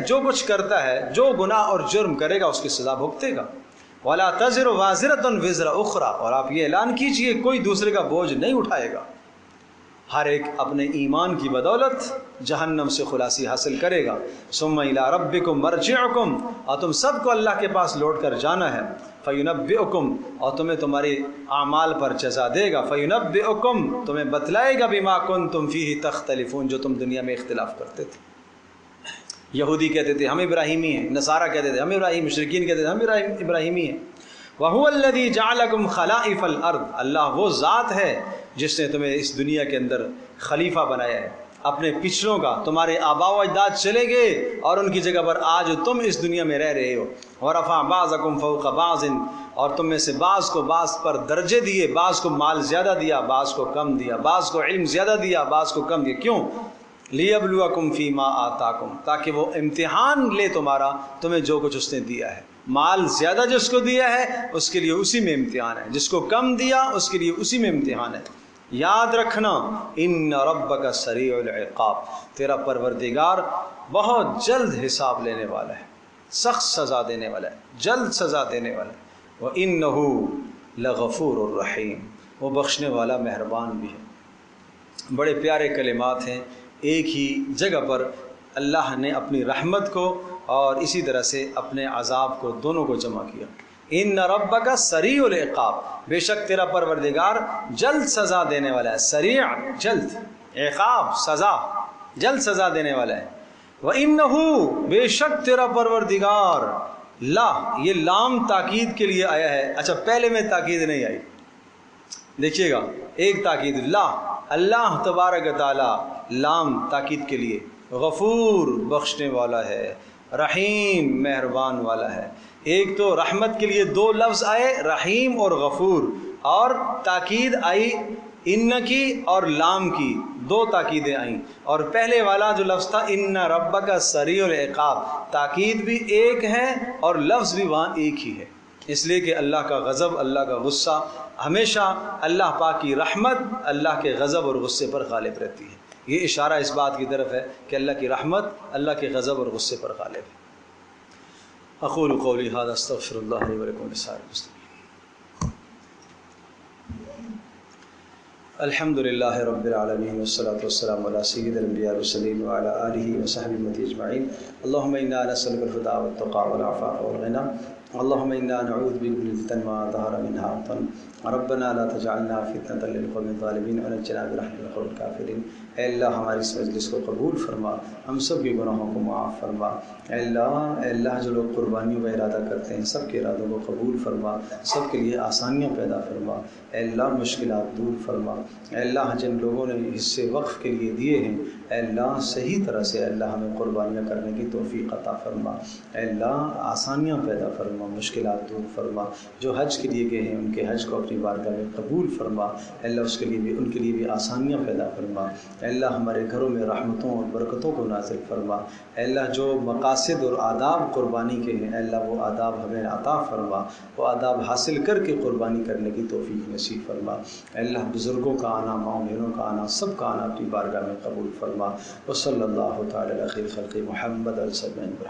جو کچھ کرتا ہے، جو گناہ اور جرم کرے گا اس کی سزا بھگتے گا۔ وَلَا تَزِرُ وَازِرَةٌ وِزْرَ أُخْرَى، اور آپ یہ اعلان کیجئے کوئی دوسرے کا بوجھ نہیں اٹھائے گا۔ ہر ایک اپنے ایمان کی بدولت جہنم سے خلاصی حاصل کرے گا۔ ثم الی ربکم مرجعکم، اور تم سب کو اللہ کے پاس لوٹ کر جانا ہے۔ فینبئکم، اور تمہیں تمہارے اعمال پر جزا دے گا۔ فینبئکم، تمہیں بتلائے گا بما کنتم فیہ تختلفون، جو تم دنیا میں اختلاف کرتے تھے۔ یہودی کہتے تھے ہم ابراہیمی ہیں، نصارہ کہتے تھے ہم ابراہیم، مشرکین کہتے تھے ہم ابراہیمی ہیں۔ وَهُوَ الَّذِي جَعَلَكُمْ خَلَائِفَ الْأَرْضِ، اللہ وہ ذات ہے جس نے تمہیں اس دنیا کے اندر خلیفہ بنایا ہے۔ اپنے پچھلوں کا، تمہارے آباء و اجداد چلے گئے اور ان کی جگہ پر آج تم اس دنیا میں رہ رہے ہو۔ وَرَفَعَ بَعْضَكُمْ فَوْقَ بَعْضٍ، اور تم میں سے بعض کو بعض پر درجے دیے، بعض کو مال زیادہ دیا، بعض کو کم دیا، بعض کو علم زیادہ دیا، بعض کو کم دیا۔ کیوں؟ لِيَبْلُوَكُمْ فِي مَا آتَاكُمْ، تاکہ وہ امتحان لے تمہارا، تمہیں جو کچھ اس نے دیا ہے۔ مال زیادہ جس کو دیا ہے اس کے لیے اسی میں امتحان ہے، جس کو کم دیا اس کے لیے اسی میں امتحان ہے۔ یاد رکھنا، ان ربک سریع العقاب، تیرا پروردگار بہت جلد حساب لینے والا ہے، سخت سزا دینے والا ہے، جلد سزا دینے والا ہے۔ وَإِنَّهُ لَغَفُورٌ الرحیم، وہ بخشنے والا مہربان بھی ہے۔ بڑے پیارے کلمات ہیں، ایک ہی جگہ پر اللہ نے اپنی رحمت کو اور اسی طرح سے اپنے عذاب کو دونوں کو جمع کیا۔ ان ربک سریع العقاب، بے شک تیرا پروردگار جلد سزا دینے والا ہے۔ سریع جلد، عقاب سزا، جلد سزا دینے والا ہے۔ وَإِنَّهُ، بے شک تیرا پروردگار، لا، یہ لام تاکید کے لیے آیا ہے۔ اچھا پہلے میں تاکید نہیں آئی، دیکھیے گا، ایک تاکید لا، اللہ تبارک تعالی، لام تاکید کے لیے، غفور بخشنے والا ہے، رحیم مہربان والا ہے۔ ایک تو رحمت کے لیے دو لفظ آئے، رحیم اور غفور، اور تاکید آئی ان کی اور لام کی، دو تاکیدیں آئیں۔ اور پہلے والا جو لفظ تھا ان ربک سریع العقاب، تاکید بھی ایک ہے اور لفظ بھی وہاں ایک ہی ہے، اس لیے کہ اللہ کا غضب، اللہ کا غصہ، ہمیشہ اللہ پاک کی رحمت اللہ کے غضب اور غصے پر غالب رہتی ہے۔ یہ اشارہ اس بات کی طرف ہے کہ اللہ کی رحمت اللہ کے غضب اور غصے پر غالب ہے۔ اقول قولی ھذا استغفر اللہ لی ولکم ولسائر المسلمین۔ الحمد للہ رب العالمین والصلاة والسلام علی سید الانبیاء والمرسلین وعلی آلہ وصحبہ امتی اجمعین۔ اللہم انا نسألک الہدی والتقی والعفاف والغنی، اللہم انا نعوذ بک من الفتن ما ظہر منها وبطن، ربنا لا تجعلنا فتنة للقوم الظالمین ونجنا برحمتک من القوم الکافرین۔ اے اللہ ہماری اس مجلس کو قبول فرما، ہم سب کے گناہوں کو معاف فرما۔ اے اللہ جو لوگ قربانیوں کا ارادہ کرتے ہیں سب کے ارادوں کو قبول فرما، سب کے لیے آسانیاں پیدا فرما۔ اے اللہ مشکلات دور فرما۔ اے اللہ جن لوگوں نے حصے وقف کے لیے دیے ہیں، اے اللہ صحیح طرح سے اے اللہ ہمیں قربانیاں کرنے کی توفیق عطا فرما۔ اے اللہ آسانیاں پیدا فرما، مشکلات دور فرما۔ جو حج کے لیے گئے ہیں ان کے حج کو اپنی بارگاہ میں قبول فرما۔ اے اللہ اس کے لیے بھی، ان کے لیے بھی آسانیاں پیدا فرما۔ اے اللہ ہمارے گھروں میں رحمتوں اور برکتوں کو نازل فرما۔ اے اللہ جو مقاصد اور آداب قربانی کے ہیں، اے اللہ وہ آداب ہمیں عطا فرما، وہ آداب حاصل کر کے قربانی کرنے کی توفیق نصیب فرما۔ اے اللہ بزرگوں کا آنا، ماؤں بہنوں کا آنا، سب کا آنا اپنی بارگاہ میں قبول فرما۔ وصلی اللہ تعالی علی خیر خلق محمد علیہ وسلم۔